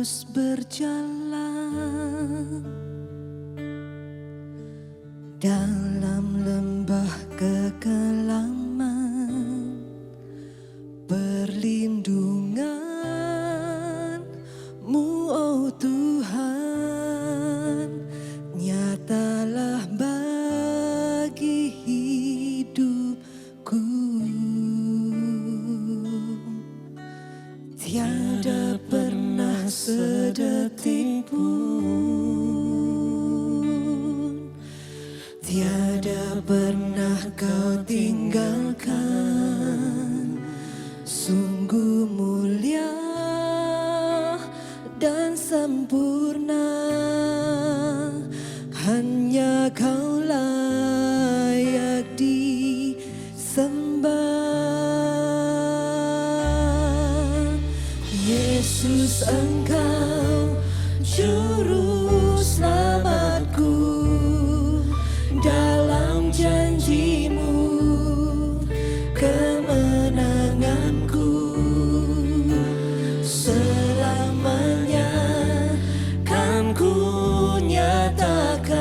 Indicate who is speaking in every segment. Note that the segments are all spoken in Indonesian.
Speaker 1: harus berjalan dalam lembah kekelaman, perlindungan-Mu, oh Tuhan, nyatalah bagi hidupku. Tiada pernah sedetik pun, tiada pernah Kau tinggalkan. Sungguh mulia dan sempurna, hanya Kau layak disembah. Yesus, Engkau juru selamatku, dalam janji-Mu kemenanganku. Selamanya kan ku nyatakan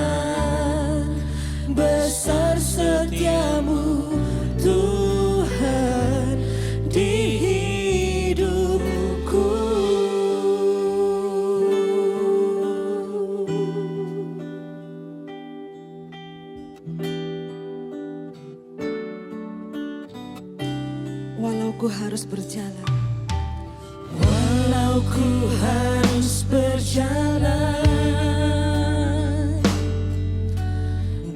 Speaker 1: besar setia-Mu Tuhan di hidupku. Walau ku harus berjalan, walau ku harus berjalan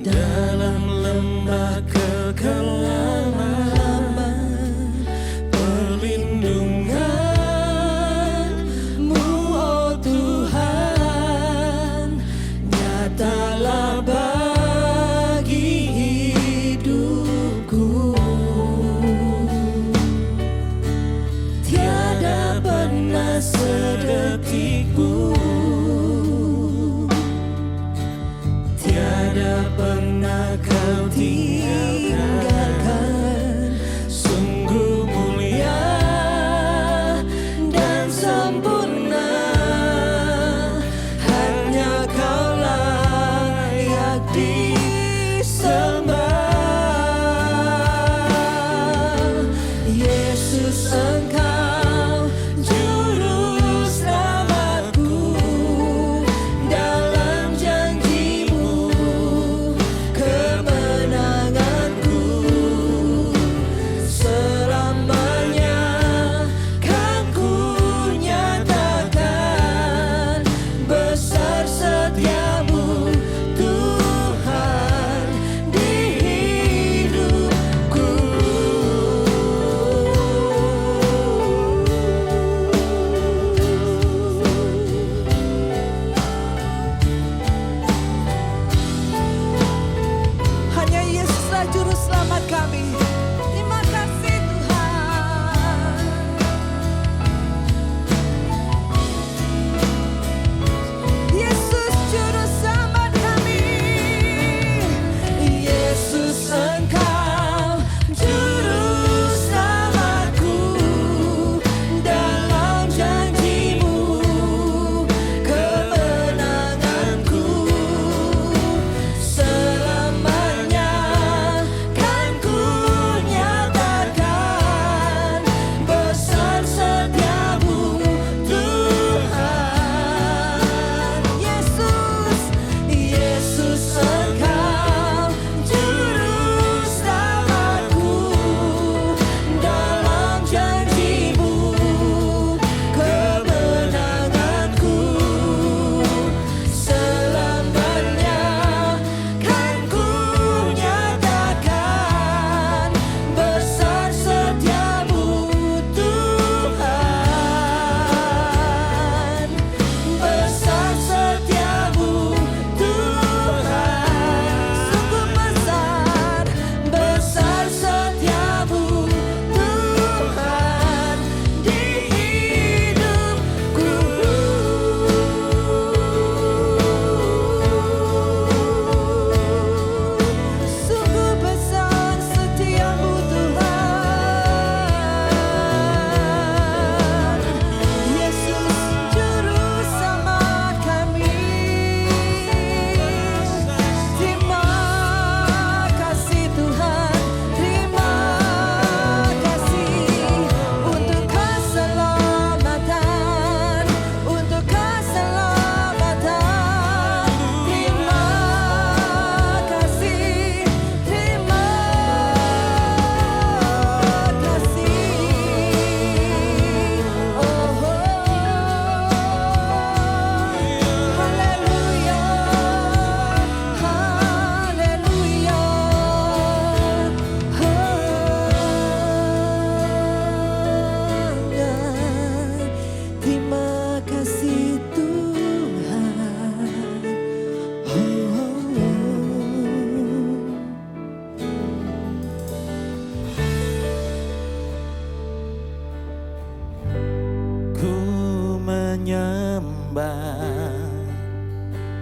Speaker 1: dalam lembah kekelaman, perlindungan-Mu, oh Tuhan, nyatalah bagi hidupku. Tiada pernah sedetik pun, tiada pernah Kau tinggalkan. Sungguh mulia dan sempurna, hanya Kau layak disembah. Yesus, Engkau juru selamatku, menyembah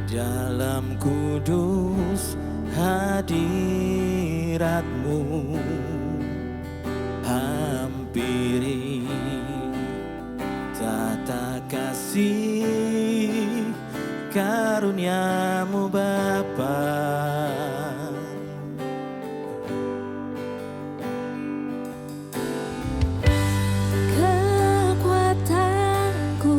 Speaker 1: dalam kudus hadirat-Mu. Hampiri tata kasih karunia-Mu Bapa.
Speaker 2: Kekuatanku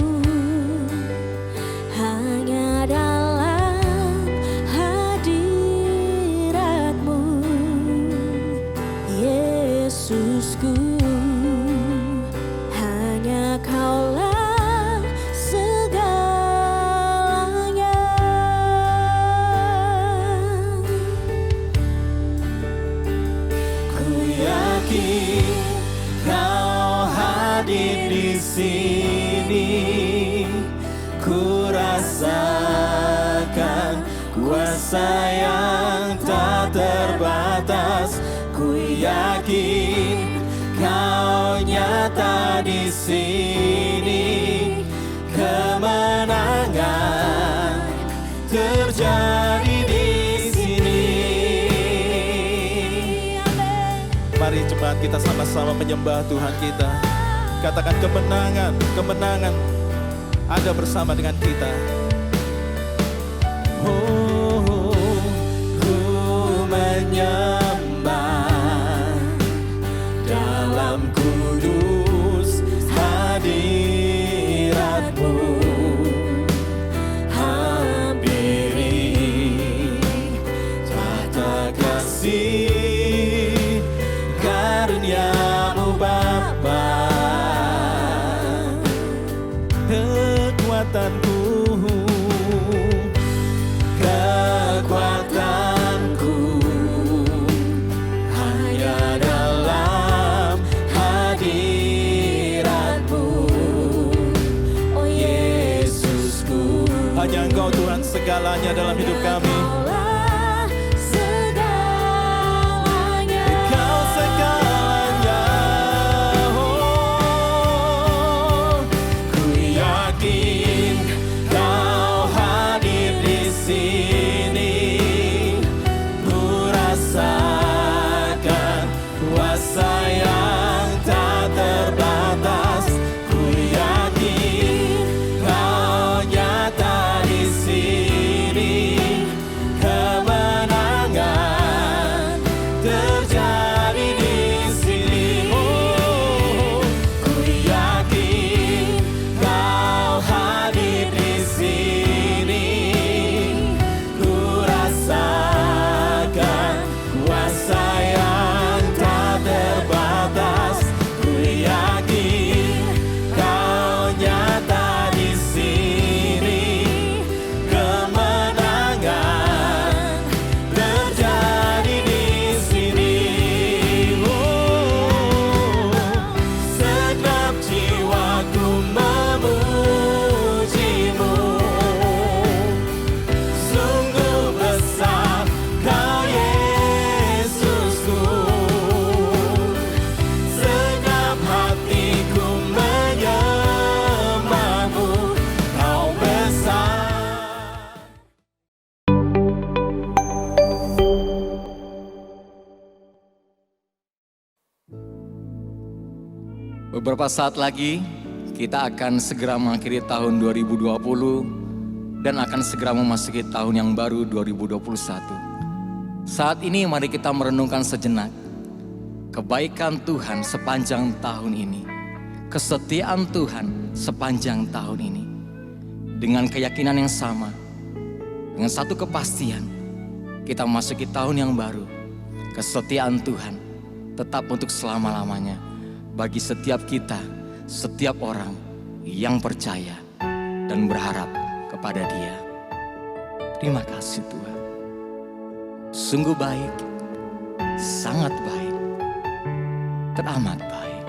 Speaker 2: hanya dalam hadirat-Mu, Yesusku. Hanya Kaulah segalanya.
Speaker 1: Ku yakin Kau hadir di sini. Ku rasakan kuasa yang tak terbatas. Ku yakin Kau nyata di sini. Kemenangan terjadi di sini. Mari cepat kita sama-sama menyembah Tuhan kita. Katakan kemenangan, kemenangan ada bersama dengan kita. Oh, ku menyembah dalam kudus hadirat-Mu. Hampiri tata kasih karunia-Mu Bapa. Kekuatanku, kekuatanku hanya dalam hadirat-Mu, oh Yesusku. Hanya Engkau Tuhan segalanya dalam hidup kami.
Speaker 2: Kaulah segalanya.
Speaker 1: Kau segalanya. Oh, ku yakin Kau hadir di sini. Ku rasakan kuasa yang tak terbatas. Ku yakin Kau nyata di sini. Kemenangan terjadi di sini. Oh, ku yakin Kau hadir di sini. Ku rasakan kuasa yang tak terbatas. Ku yakin Kau nyata di sini. Kemenangan terjadi di sini. Oh, segenap jiwaku memuji-Mu. Sungguh besar Kau Yesusku. Segenap hatiku menyembah-Mu. Kau besar.
Speaker 3: Beberapa saat lagi kita akan segera mengakhiri tahun 2020 dan akan segera memasuki tahun yang baru 2021. Saat ini mari kita merenungkan sejenak kebaikan Tuhan sepanjang tahun ini, kesetiaan Tuhan sepanjang tahun ini. Dengan keyakinan yang sama, dengan satu kepastian, kita memasuki tahun yang baru. Kesetiaan Tuhan tetap untuk selama-lamanya bagi setiap kita, setiap orang yang percaya dan berharap kepada Dia. Terima kasih Tuhan. Sungguh baik, sangat baik, teramat baik.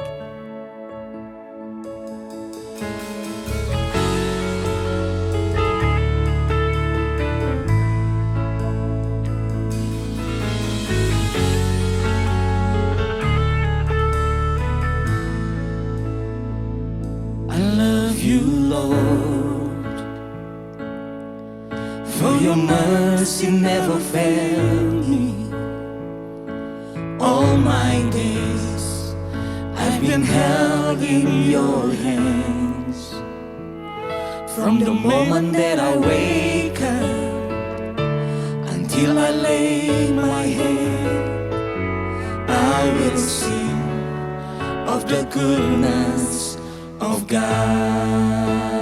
Speaker 1: I love you, Lord.
Speaker 3: Your mercy never failed me. All my days I've been held in your hands. From the moment that I wake up until I lay my head, I will sing of the goodness of God.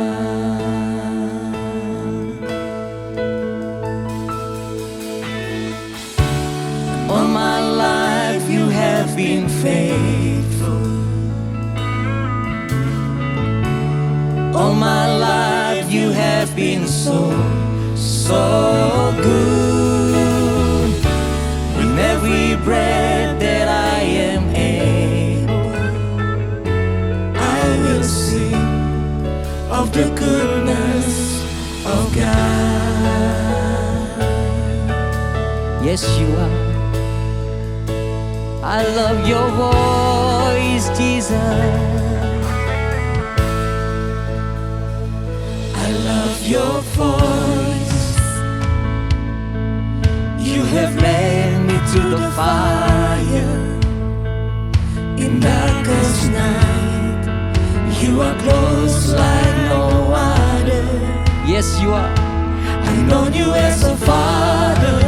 Speaker 3: All my life you have been faithful. All my life you have been so good. In every breath that I am able, I will sing of the goodness of God. Yes, you are. I love your voice, Jesus. I love your voice. You have led me to the fire. In darkest night, you are close like no other. Yes, you are. I've known you as a father.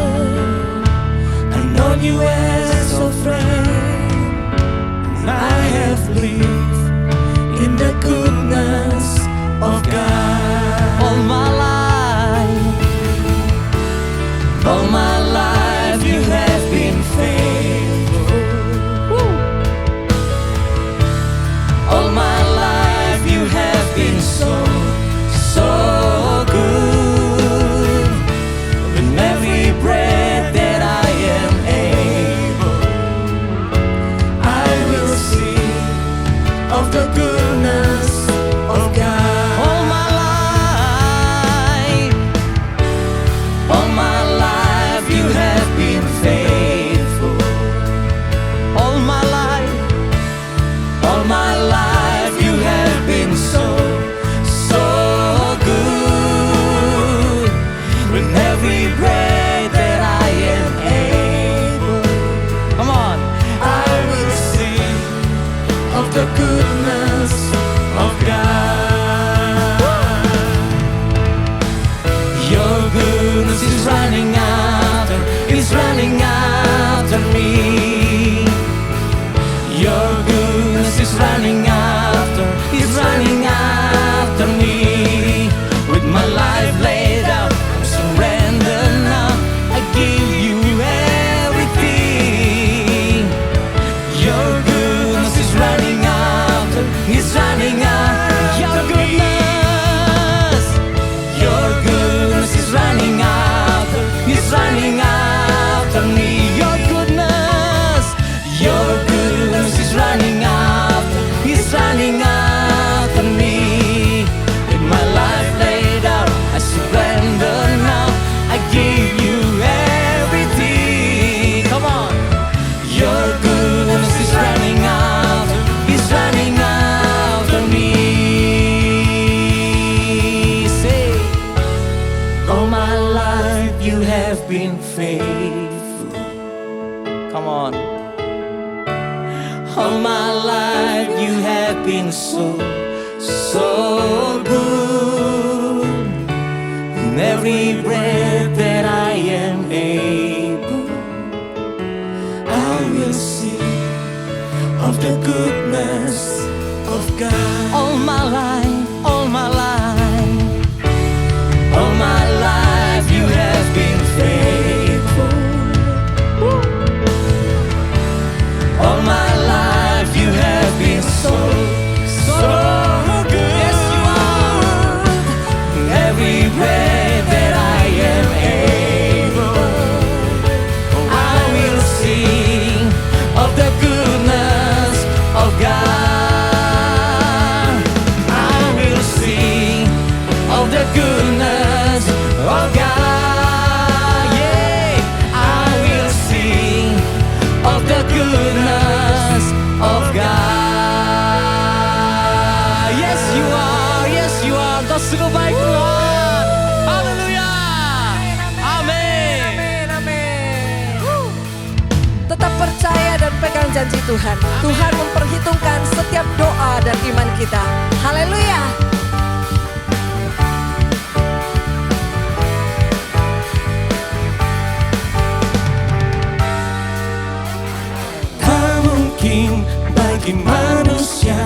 Speaker 3: I've known you as a friend. I have lived in the goodness of God. All my life, all my life you have been faithful. Woo. All my life you have been so good. In every breath that I am able, I will sing of the goodness of God. All my life you have been faithful. All my life you have been so good. With every breath that I am able, come on, I will sing of the goodness of God. Your goodness is running after me. Your goodness is running after me. With my life laid out, I'm surrendered now. I give you everything. Your goodness is running after your goodness. Your goodness is running after me. Your goodness is running after me. With my life laid out, I surrender now. I give you everything. Come on. Your goodness is running after me. Say, all my life you have been faithful. Come on. All my life you have been so good. In every breath that I am able, I will sing of the goodness of God. All my life, all my life you have been faithful. Woo. All my life you have been so good. Yes, you are. Every breath that I am able, I will sing of the goodness of God. I will sing of the goodness of God. Yeah, I will sing of the goodness of God. Yes, you are. God sungguh baik Tuhan. Haleluya.
Speaker 4: janji Tuhan. Tuhan memperhitungkan setiap doa dan iman kita. Haleluya.
Speaker 5: Tak mungkin bagi manusia,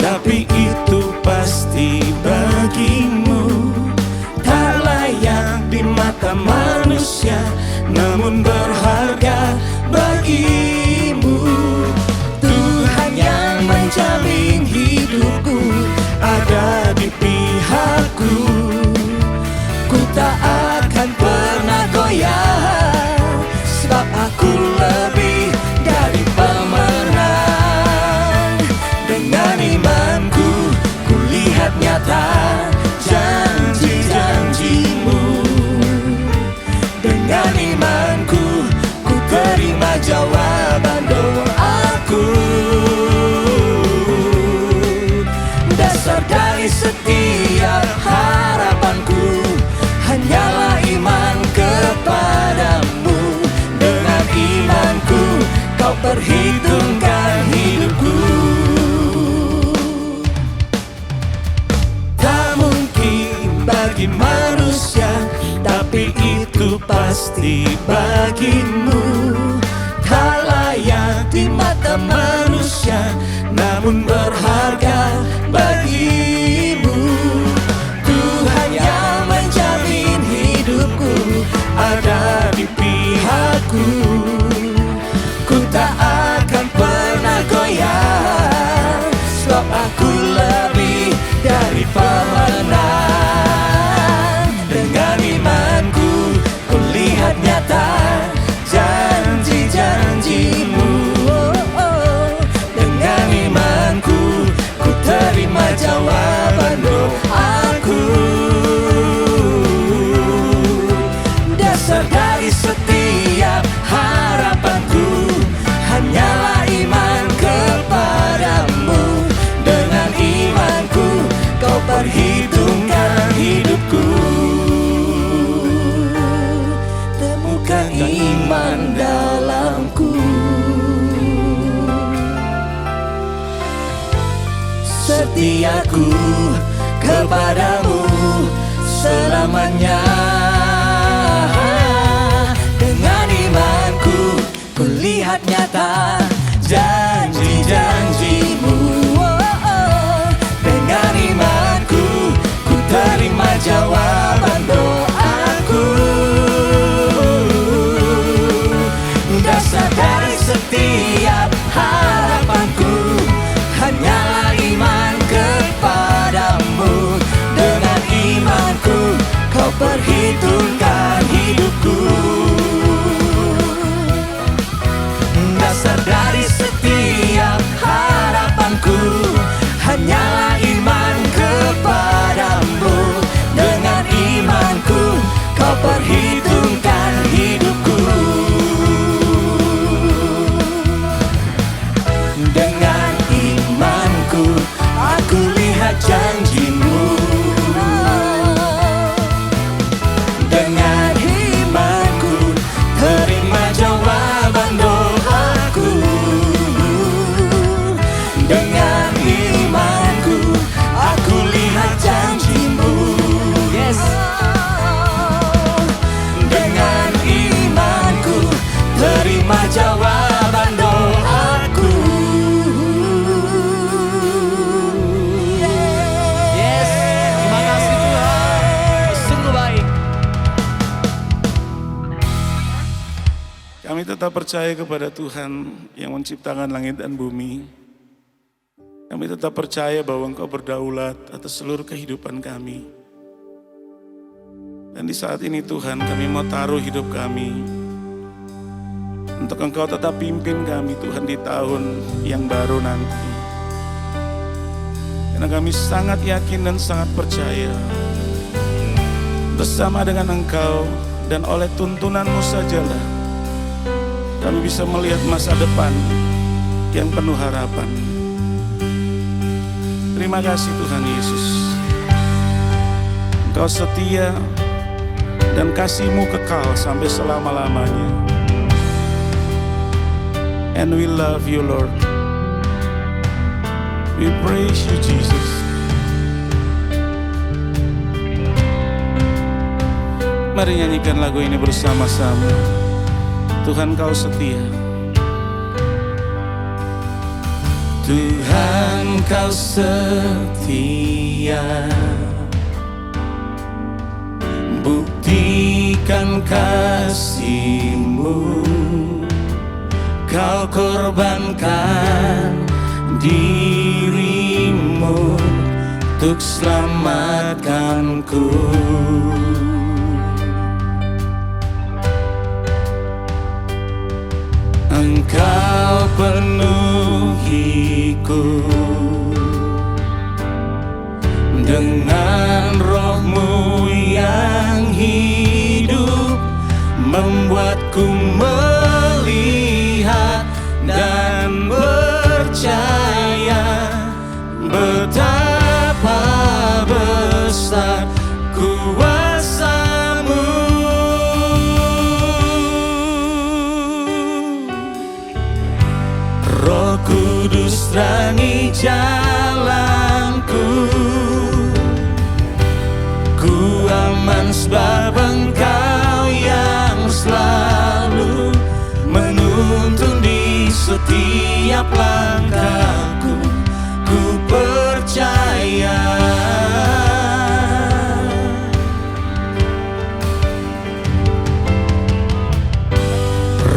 Speaker 5: tapi itu pasti bagimu. Tak layak di mata manusia, namun berharga bagimu. Tuhan yang menjamin hidupku ada di pihakku. Ku tak akan pernah goyah, sebab aku lebih dari pemenang. Dengan imanku ku lihat nyata janji-janjimu. Dengan imanku ku terima jawaban doaku. Dasar dari setiap harapanku hanyalah iman kepadamu. Dengan imanku kau perhitungkan hidupku. Tak mungkin bagi manusia, tapi itu pasti bagimu. Tak layak di mata manusia, namun berharga bagimu. Tuhan yang menjamin hidupku ada di pihakku. Ku tak akan pernah goyah, sebab aku lebih dari pemenang. Dengan imanku ku lihat nyata janji-janjimu. Dengan imanku ku terima jawaban doaku. Dasar dari setiap harapanku hanyalah iman kepadamu. Dengan imanku kau perhitungkan hidupku. Temukan iman dalamku. Setiaku kepadamu selamanya. Dengan imanku ku lihat nyata janji-janjimu. Dengan imanku ku terima jawaban doaku. Dasar dari setiap harapanku hanyalah iman kepadamu. Dengan imanku kau perhitungkan hidupku. Dasar dari setiap harapanku hanyalah iman kepadamu. Dengan imanku kau perhitungkan hidupku. Dengan imanku aku lihat janjimu. Dengan imanku terima jawaban doaku. Dengan imanku aku lihat janjimu. Yes. Dengan imanku terima jawaban doaku.
Speaker 3: Yes, terima kasih Tuhan, sungguh baik.
Speaker 5: Kami tetap percaya kepada Tuhan yang menciptakan langit dan bumi. Kami tetap percaya bahwa Engkau berdaulat atas seluruh kehidupan kami. Dan di saat ini Tuhan, kami mau taruh hidup kami untuk Engkau tetap pimpin kami Tuhan di tahun yang baru nanti. Karena kami sangat yakin dan sangat percaya bersama dengan Engkau dan oleh tuntunan-Mu sajalah kami bisa melihat masa depan yang penuh harapan. Terima kasih Tuhan Yesus. Engkau setia dan kasih-Mu kekal sampai selama-lamanya. And we love you, Lord. We praise you, Jesus. Mari nyanyikan lagu ini bersama-sama. Tuhan, Kau setia. Tuhan, Kau setia. Buktikan kasih-Mu. Kau korbankan diri-Mu untuk selamatkanku. Engkau penuhiku dengan Roh-Mu yang hidup, membuatku melihat dan percaya betapa besar kuasa-Mu. Roh Kudus terangi jalanku, ku aman sebab Engkau yang selalu menuntun di setiap langkahku. Ku percaya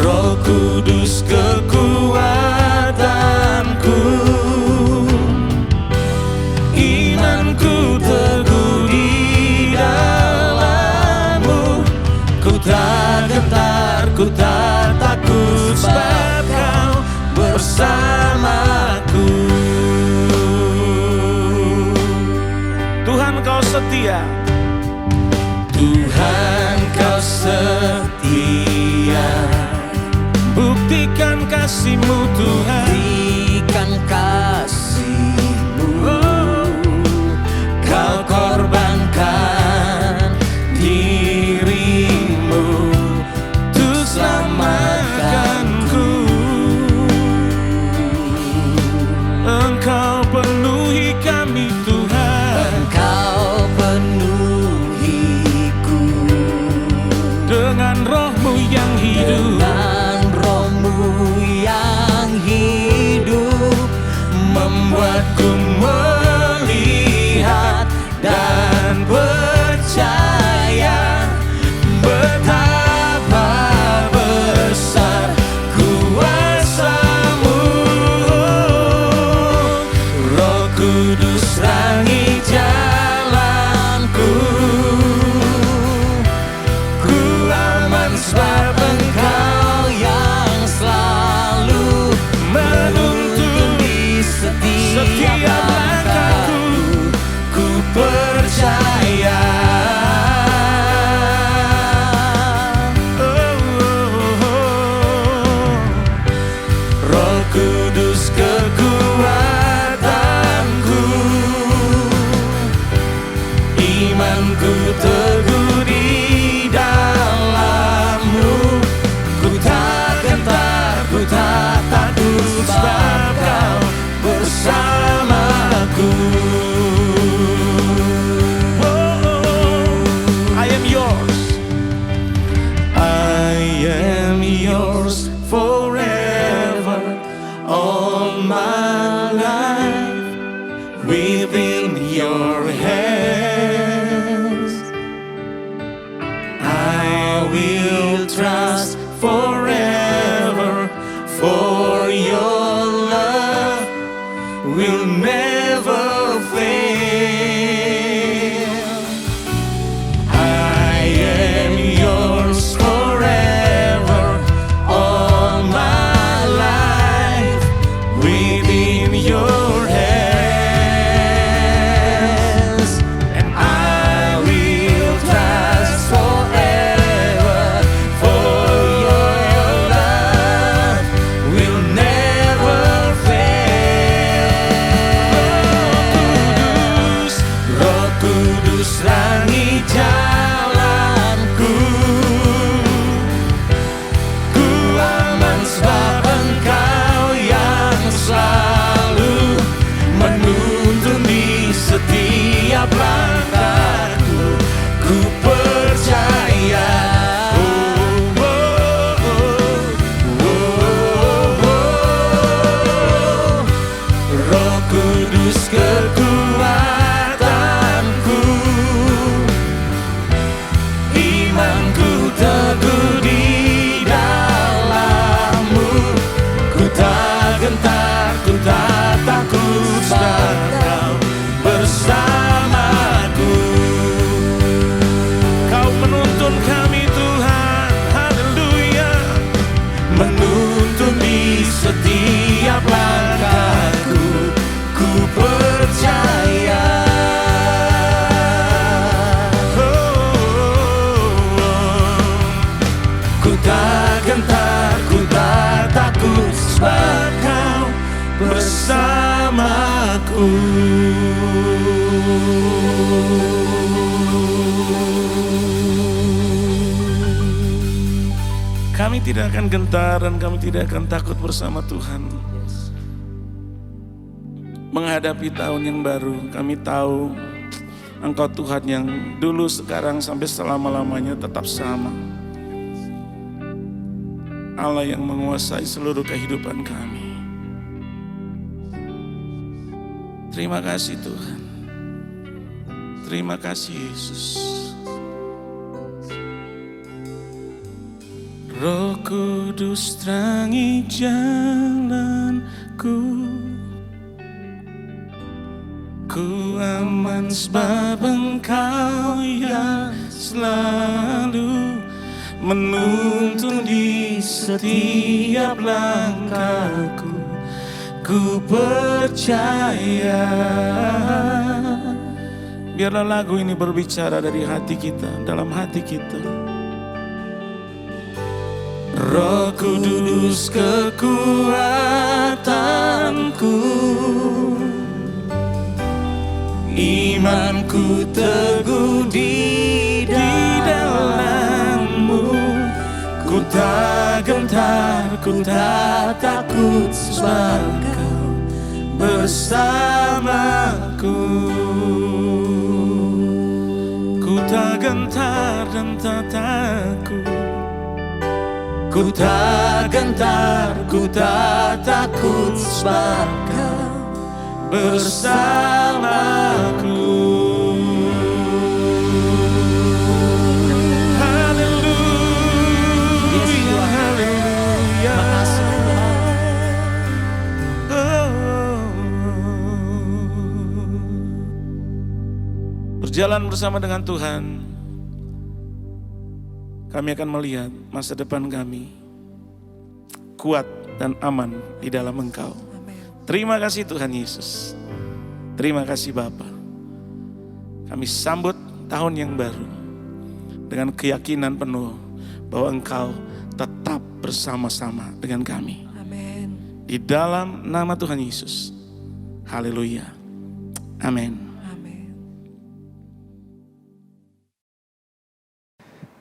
Speaker 5: Roh Kudus kekuatanku, imanku teguh di dalam-Mu. Ku tak gentar, ku tak takut sebab Kau bersamaku. Tuhan, Kau setia. Tuhan, Kau setia. Buktikan kasih-Mu, Tuhan.
Speaker 3: Buktikan kasih-Mu.
Speaker 5: Kau korbankan diri-Mu untuk selamatkanku. Engkau penuhi kami, Tuhan.
Speaker 3: Engkau penuhiku
Speaker 5: Dengan Roh-Mu yang hidup,
Speaker 3: dengan Roh-Mu yang hidup,
Speaker 5: membuatku melihat dan percaya betapa besar kuasa-Mu. Roh Kudus terangi jalanku, ku aman sebab Engkau
Speaker 3: yang selalu
Speaker 5: menuntun
Speaker 3: di
Speaker 5: setiap
Speaker 3: setiap
Speaker 5: langkahku. Ku percaya Roh Kudus kekuatanku, imanku teguh di dalam-Mu. Ku tak gentar, ku tak takut sebab Kau bersamaku. I am yours. I am yours forever. All my life within your hands. I will trust forever, for your love will never fail. I am yours forever, all my life within your hands. tidak akan gentar dan kami tidak akan takut bersama Tuhan. Menghadapi tahun yang baru, kami tahu Engkau Tuhan yang dulu, sekarang, sampai selama-lamanya tetap sama. Allah yang menguasai seluruh kehidupan kami. Terima kasih Tuhan. Terima kasih Yesus. Roh Kudus terangi jalanku, ku aman sebab Engkau yang selalu menuntun di setiap langkahku. Ku percaya. Biarlah lagu ini berbicara dari hati kita, dalam hati kita. Roh Kudus kekuatanku, imanku teguh di dalam-Mu. Ku tak gentar, ku tak takut sebab Kau bersamaku. Ku tak gentar dan tak takut. Ku tak gentar, ku tak takut sebab Kau bersamaku. Haleluya, haleluya. Berjalan bersama dengan Tuhan, kami akan melihat masa depan kami kuat dan aman di dalam Engkau. Terima kasih Tuhan Yesus. Terima kasih Bapa. Kami sambut tahun yang baru dengan keyakinan penuh bahwa Engkau tetap bersama-sama dengan kami.
Speaker 4: Amin.
Speaker 5: Di dalam nama Tuhan Yesus. Haleluya. Amin.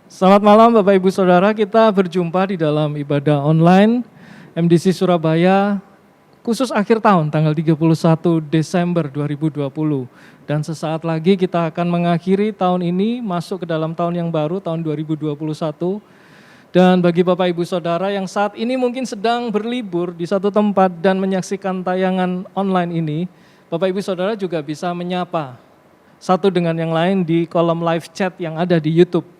Speaker 6: Selamat malam Bapak Ibu Saudara, kita berjumpa di dalam ibadah online MDC Surabaya khusus akhir tahun tanggal 31 Desember 2020. Dan sesaat lagi kita akan mengakhiri tahun ini, masuk ke dalam tahun yang baru, tahun 2021. Dan bagi Bapak Ibu Saudara yang saat ini mungkin sedang berlibur di satu tempat dan menyaksikan tayangan online ini, Bapak Ibu Saudara juga bisa menyapa satu dengan yang lain di kolom live chat yang ada di YouTube.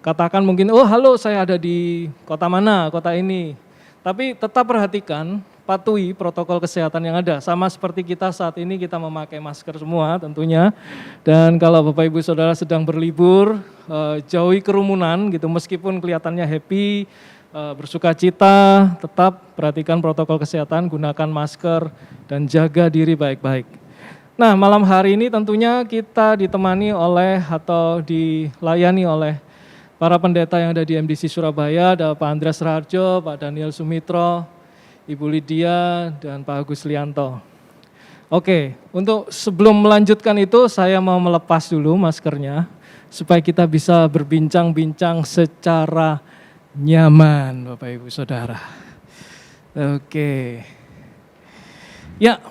Speaker 6: Katakan mungkin, oh halo saya ada di kota mana, kota ini. Tapi tetap perhatikan, patuhi protokol kesehatan yang ada. Sama seperti kita saat ini, kita memakai masker semua tentunya. Dan kalau Bapak Ibu Saudara sedang berlibur, jauhi kerumunan gitu. Meskipun kelihatannya happy, bersuka cita, tetap perhatikan protokol kesehatan, gunakan masker, dan jaga diri baik-baik. Nah malam hari ini tentunya kita ditemani oleh atau dilayani oleh para pendeta yang ada di MDC Surabaya, ada Pak Andreas Raharjo, Pak Daniel Sumitro, Ibu Lydia, dan Pak Agus Lianto. Oke, untuk sebelum melanjutkan itu saya mau melepas dulu maskernya supaya kita bisa berbincang-bincang secara nyaman Bapak Ibu Saudara. Oke. Ya,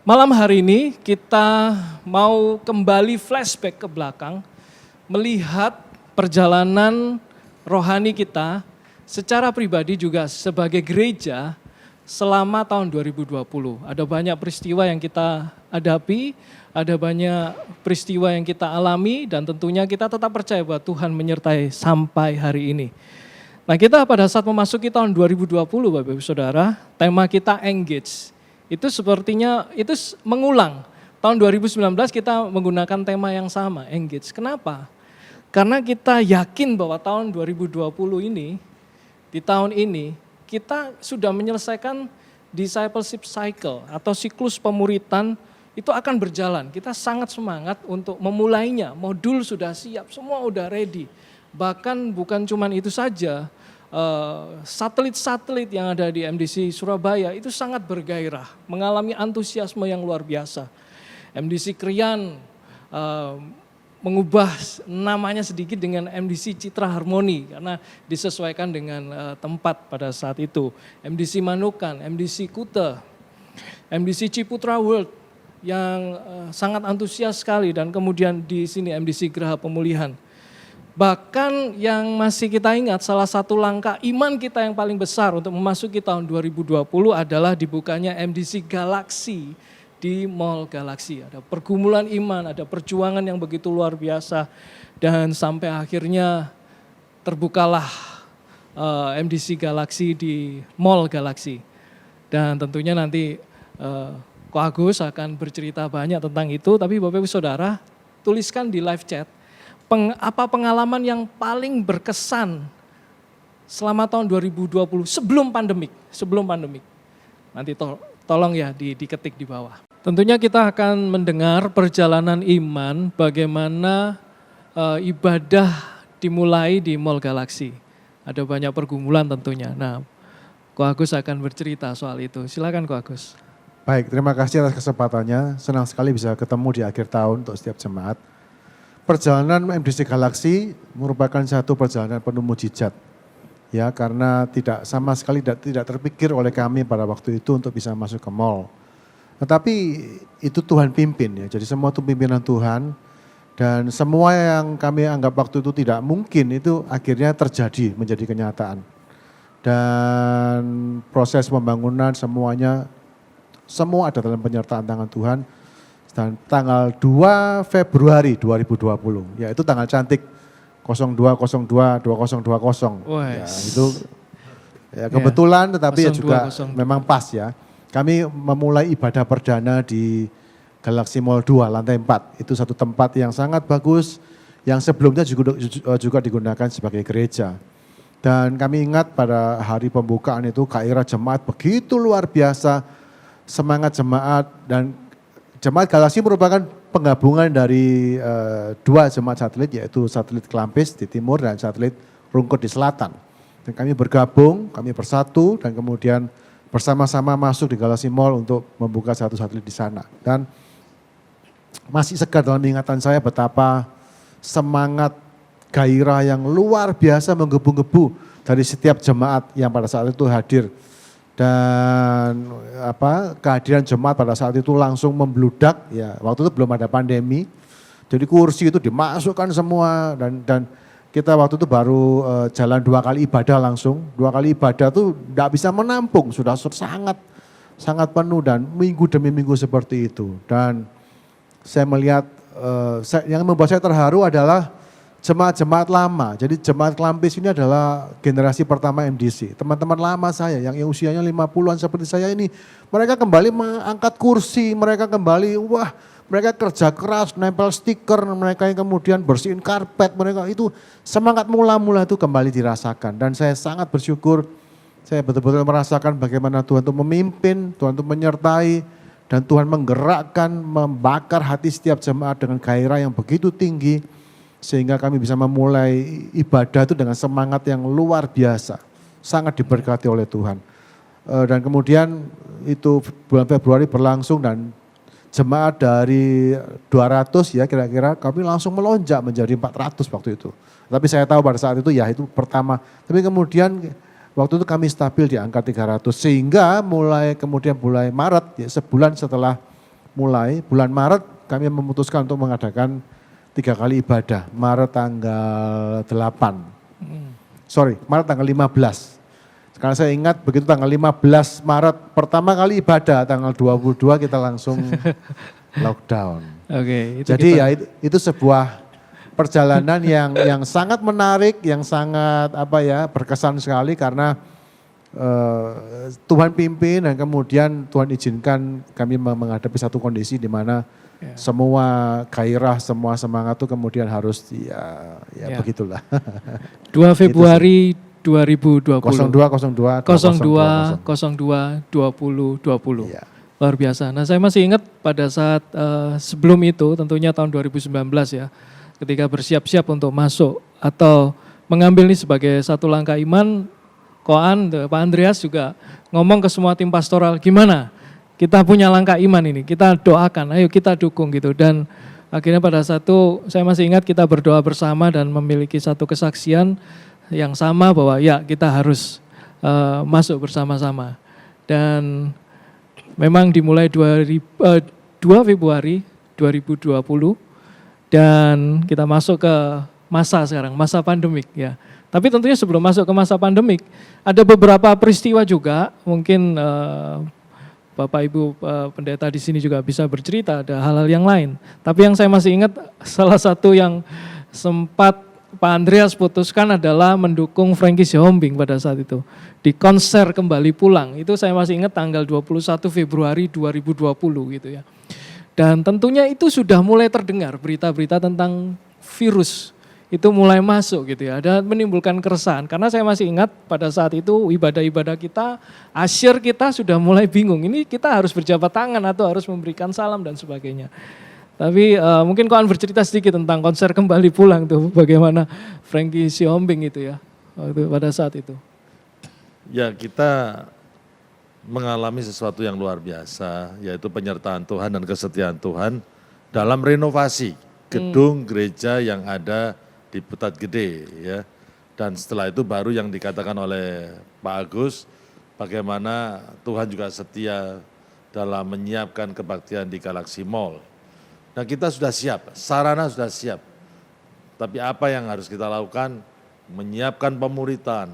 Speaker 6: malam hari ini kita mau kembali flashback ke belakang, melihat perjalanan rohani kita secara pribadi juga sebagai gereja selama tahun 2020. Ada banyak peristiwa yang kita hadapi, ada banyak peristiwa yang kita alami, dan tentunya kita tetap percaya bahwa Tuhan menyertai sampai hari ini. Nah kita pada saat memasuki tahun 2020 Bapak Ibu Saudara, tema kita engage. Itu sepertinya itu mengulang. Tahun 2019 kita menggunakan tema yang sama, engage. Kenapa? Karena kita yakin bahwa tahun 2020 ini, di tahun ini, kita sudah menyelesaikan discipleship cycle atau siklus pemuritan itu akan berjalan. Kita sangat semangat untuk memulainya, modul sudah siap, semua udah ready. Bahkan bukan cuma itu saja, satelit-satelit yang ada di MDC Surabaya itu sangat bergairah, mengalami antusiasme yang luar biasa. MDC Krian mengubah namanya sedikit dengan MDC Citra Harmoni karena disesuaikan dengan tempat pada saat itu. MDC Manukan, MDC Kuta, MDC Ciputra World yang sangat antusias sekali, dan kemudian di sini MDC Geraha Pemulihan. Bahkan yang masih kita ingat, salah satu langkah iman kita yang paling besar untuk memasuki tahun 2020 adalah dibukanya MDC Galaxy di Mall Galaxy. Ada pergumulan iman, ada perjuangan yang begitu luar biasa, dan sampai akhirnya terbukalah MDC Galaxy di Mall Galaxy. Dan tentunya nanti Ko Agus akan bercerita banyak tentang itu, tapi Bapak Ibu Saudara tuliskan di live chat apa pengalaman yang paling berkesan selama tahun 2020 sebelum pandemik. Nanti tolong ya diketik di bawah. Tentunya kita akan mendengar perjalanan iman bagaimana ibadah dimulai di Mall Galaxy. Ada banyak pergumulan tentunya. Nah, Ko Agus akan bercerita soal itu. Silakan Ko Agus.
Speaker 7: Baik, terima kasih atas kesempatannya. Senang sekali bisa ketemu di akhir tahun untuk setiap jemaat. Perjalanan MDC Galaxy merupakan satu perjalanan penuh mujizat. Ya, karena sama sekali tidak terpikir oleh kami pada waktu itu untuk bisa masuk ke mall. Tetapi itu Tuhan pimpin ya, jadi semua itu pimpinan Tuhan. Dan semua yang kami anggap waktu itu tidak mungkin itu akhirnya terjadi, menjadi kenyataan. Dan proses pembangunan semua ada dalam penyertaan tangan Tuhan. Dan tanggal 2 Februari 2020, yaitu tanggal cantik 0202-2020. Ya, itu ya kebetulan, tetapi 02, ya juga 02. Memang pas ya. Kami memulai ibadah perdana di Galaxy Mall 2 lantai 4. Itu satu tempat yang sangat bagus, yang sebelumnya juga digunakan sebagai gereja. Dan kami ingat pada hari pembukaan itu gairah jemaat begitu luar biasa, semangat jemaat, dan jemaat Galaxy merupakan penggabungan dari dua jemaat satelit, yaitu satelit Klampis di timur dan satelit Rungkut di selatan. Dan kami bergabung, kami bersatu, dan kemudian bersama-sama masuk di Galaxy Mall untuk membuka satu satelit di sana. Dan masih segar dalam ingatan saya betapa semangat gairah yang luar biasa menggebu-gebu dari setiap jemaat yang pada saat itu hadir. Dan kehadiran jemaat pada saat itu langsung membludak ya, waktu itu belum ada pandemi. Jadi kursi itu dimasukkan semua, dan kita waktu itu baru jalan 2 kali ibadah langsung. 2 kali ibadah tuh tidak bisa menampung, sudah sangat penuh, dan minggu demi minggu seperti itu. Dan saya melihat yang membuat saya terharu adalah jemaat-jemaat lama. Jadi jemaat Klampis ini adalah generasi pertama MDC. Teman-teman lama saya yang usianya 50-an seperti saya ini, mereka kembali mengangkat kursi, mereka kembali mereka kerja keras, nempel stiker, mereka yang kemudian bersihin karpet, mereka itu semangat mula-mula itu kembali dirasakan. Dan saya sangat bersyukur, saya betul-betul merasakan bagaimana Tuhan itu memimpin, Tuhan itu menyertai, dan Tuhan menggerakkan, membakar hati setiap jemaat dengan gairah yang begitu tinggi, sehingga kami bisa memulai ibadah itu dengan semangat yang luar biasa, sangat diberkati oleh Tuhan. Dan kemudian itu bulan Februari berlangsung, dan jemaat dari 200 ya kira-kira kami langsung melonjak menjadi 400 waktu itu. Tapi saya tahu pada saat itu ya itu pertama. Tapi kemudian waktu itu kami stabil di angka 300, sehingga mulai Maret ya, sebulan setelah mulai bulan Maret kami memutuskan untuk mengadakan 3 kali ibadah. Maret tanggal 8. Maret tanggal 15. Karena saya ingat begitu tanggal 15 Maret pertama kali ibadah, tanggal 22 kita langsung lockdown. Oke, jadi ya itu sebuah perjalanan yang sangat menarik, yang sangat berkesan sekali karena Tuhan pimpin, dan kemudian Tuhan izinkan kami menghadapi satu kondisi di mana semua gairah, semua semangat itu kemudian harus begitulah.
Speaker 6: 2 Februari 2020.
Speaker 7: 02
Speaker 6: 2020. Ya. Luar biasa. Nah, saya masih ingat pada saat sebelum itu, tentunya tahun 2019 ya, ketika bersiap-siap untuk masuk atau mengambil ini sebagai satu langkah iman, Koan, Pak Andreas juga ngomong ke semua tim pastoral, gimana? Kita punya langkah iman ini, kita doakan, ayo kita dukung gitu. Dan akhirnya pada satu, saya masih ingat kita berdoa bersama dan memiliki satu kesaksian yang sama bahwa ya kita harus masuk bersama-sama. Dan memang dimulai 2 Februari 2020 dan kita masuk ke masa sekarang, masa pandemik ya. Tapi tentunya sebelum masuk ke masa pandemik, ada beberapa peristiwa juga, mungkin Bapak Ibu pendeta di sini juga bisa bercerita, ada hal-hal yang lain. Tapi yang saya masih ingat, salah satu yang sempat Pak Andreas putuskan adalah mendukung Frankie Siombing pada saat itu. Di konser Kembali Pulang, itu saya masih ingat tanggal 21 Februari 2020 gitu ya. Dan tentunya itu sudah mulai terdengar berita-berita tentang virus itu mulai masuk gitu ya, dan menimbulkan keresahan. Karena saya masih ingat pada saat itu ibadah-ibadah kita, asyir kita sudah mulai bingung, ini kita harus berjabat tangan atau harus memberikan salam dan sebagainya. Tapi mungkin Koan bercerita sedikit tentang konser Kembali Pulang tuh, bagaimana Frankie Siombing itu ya, waktu pada saat itu.
Speaker 8: Ya, kita mengalami sesuatu yang luar biasa, yaitu penyertaan Tuhan dan kesetiaan Tuhan dalam renovasi gedung gereja yang ada di Putat Gede ya. Dan setelah itu baru yang dikatakan oleh Pak Agus, bagaimana Tuhan juga setia dalam menyiapkan kebaktian di Galaxy Mall. Nah, kita sudah siap, sarana sudah siap. Tapi apa yang harus kita lakukan? Menyiapkan pemuritan,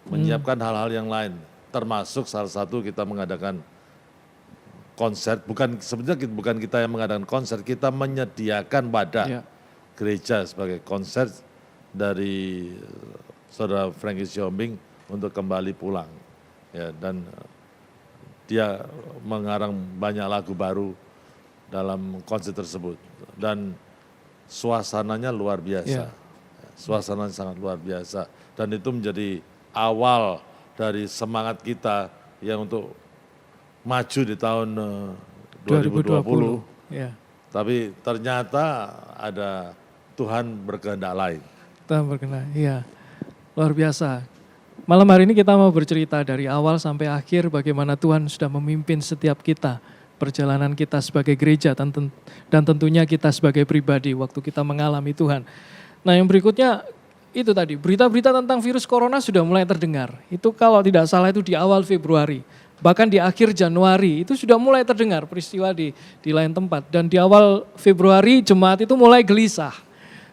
Speaker 8: menyiapkan hal-hal yang lain. Termasuk salah satu kita mengadakan konser, sebenarnya bukan kita yang mengadakan konser, kita menyediakan wadah gereja sebagai konser dari saudara Frankie Siombing untuk Kembali Pulang. Ya, dan dia mengarang banyak lagu baru dalam konser tersebut. Dan suasananya luar biasa. Suasananya sangat luar biasa. Dan itu menjadi awal dari semangat kita yang untuk maju di tahun 2020. Ya. Tapi ternyata ada Tuhan berkehendak lain.
Speaker 6: Tuhan berkehendak, iya. Luar biasa. Malam hari ini kita mau bercerita dari awal sampai akhir bagaimana Tuhan sudah memimpin setiap kita. Perjalanan kita sebagai gereja dan tentunya kita sebagai pribadi waktu kita mengalami Tuhan. Nah yang berikutnya itu tadi, berita-berita tentang virus corona sudah mulai terdengar. Itu kalau tidak salah itu di awal Februari. Bahkan di akhir Januari itu sudah mulai terdengar peristiwa di lain tempat. Dan di awal Februari jemaat itu mulai gelisah.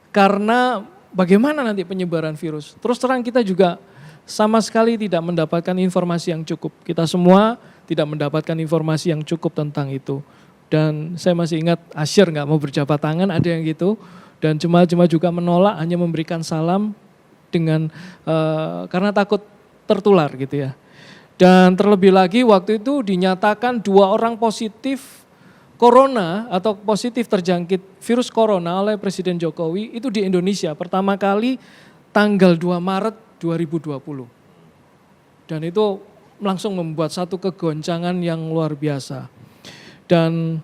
Speaker 6: Karena bagaimana nanti penyebaran virus. Terus terang kita juga sama sekali tidak mendapatkan informasi yang cukup. Kita semua tidak mendapatkan informasi yang cukup tentang itu. Dan saya masih ingat asyir nggak mau berjabat tangan, ada yang gitu. Dan jemaat-jemaat juga menolak, hanya memberikan salam dengan karena takut tertular gitu ya. Dan terlebih lagi waktu itu dinyatakan 2 orang positif corona atau positif terjangkit virus corona oleh Presiden Jokowi itu di Indonesia pertama kali tanggal 2 Maret 2020. Dan itu langsung membuat satu kegoncangan yang luar biasa. Dan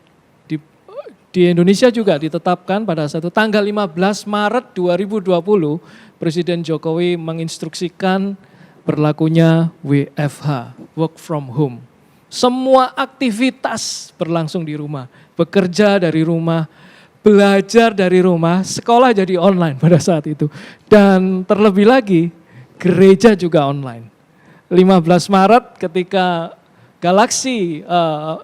Speaker 6: di Indonesia juga ditetapkan pada satu tanggal 15 Maret 2020 Presiden Jokowi menginstruksikan berlakunya WFH, work from home. Semua aktivitas berlangsung di rumah, bekerja dari rumah, belajar dari rumah, sekolah jadi online pada saat itu. Dan terlebih lagi, gereja juga online. 15 Maret ketika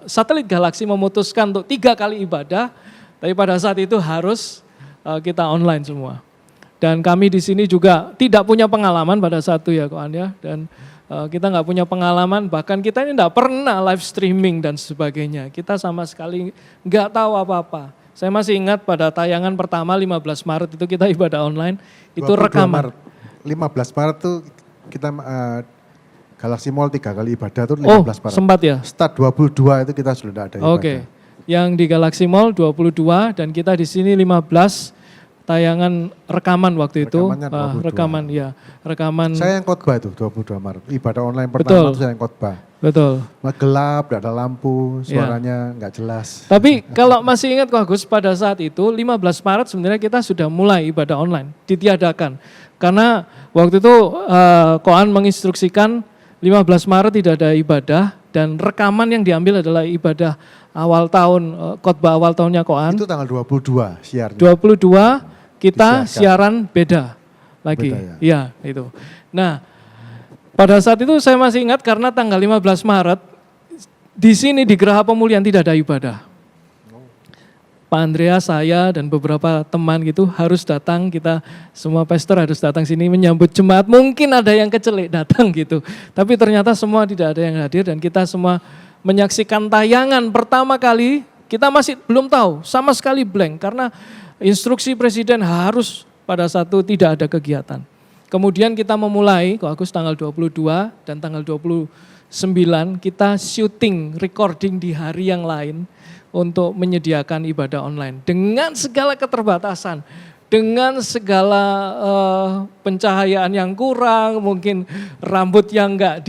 Speaker 6: satelit Galaxy memutuskan untuk 3 kali ibadah, tapi pada saat itu harus kita online semua. Dan kami di sini juga tidak punya pengalaman pada saat itu ya Koan ya, dan kita nggak punya pengalaman, bahkan kita ini nggak pernah live streaming dan sebagainya. Kita sama sekali nggak tahu apa-apa. Saya masih ingat pada tayangan pertama 15 Maret itu kita ibadah online, itu rekaman.
Speaker 7: 15 Maret tuh kita Galaxy Mall 3 kali ibadah tuh 15 Maret.
Speaker 6: Sempat ya?
Speaker 7: Start 22 itu kita sudah ada ibadah.
Speaker 6: Oke. Yang di Galaxy Mall 22 dan kita di sini 15 tayangan rekaman waktu itu. Rekaman.
Speaker 7: Saya yang khotbah itu 22 Maret. Ibadah online pertama itu saya yang khotbah.
Speaker 6: Betul.
Speaker 7: Gelap, tidak ada lampu, suaranya nggak jelas.
Speaker 6: Tapi kalau masih ingat Ko Agus, pada saat itu 15 Maret sebenarnya kita sudah mulai ibadah online, ditiadakan. Karena waktu itu Koan menginstruksikan 15 Maret tidak ada ibadah dan rekaman yang diambil adalah ibadah awal tahun, khotbah awal tahunnya Koan.
Speaker 7: Itu tanggal 22 siarnya.
Speaker 6: 22 kita
Speaker 7: Disiarkan.
Speaker 6: siaran beda lagi.
Speaker 7: Beda
Speaker 6: Iya, itu. Nah, pada saat itu saya masih ingat karena tanggal 15 Maret di sini di Geraha Pemulihan tidak ada ibadah. Pak Andreas, saya dan beberapa teman gitu harus datang, kita semua pastor harus datang sini menyambut jemaat. Mungkin ada yang kecelik datang gitu. Tapi ternyata semua tidak ada yang hadir dan kita semua menyaksikan tayangan pertama kali. Kita masih belum tahu, sama sekali blank karena instruksi presiden harus pada saat itu tidak ada kegiatan. Kemudian kita memulai, kok Agus tanggal 22 dan tanggal 29 kita syuting, recording di hari yang lain untuk menyediakan ibadah online. Dengan segala keterbatasan, dengan segala pencahayaan yang kurang, mungkin rambut yang enggak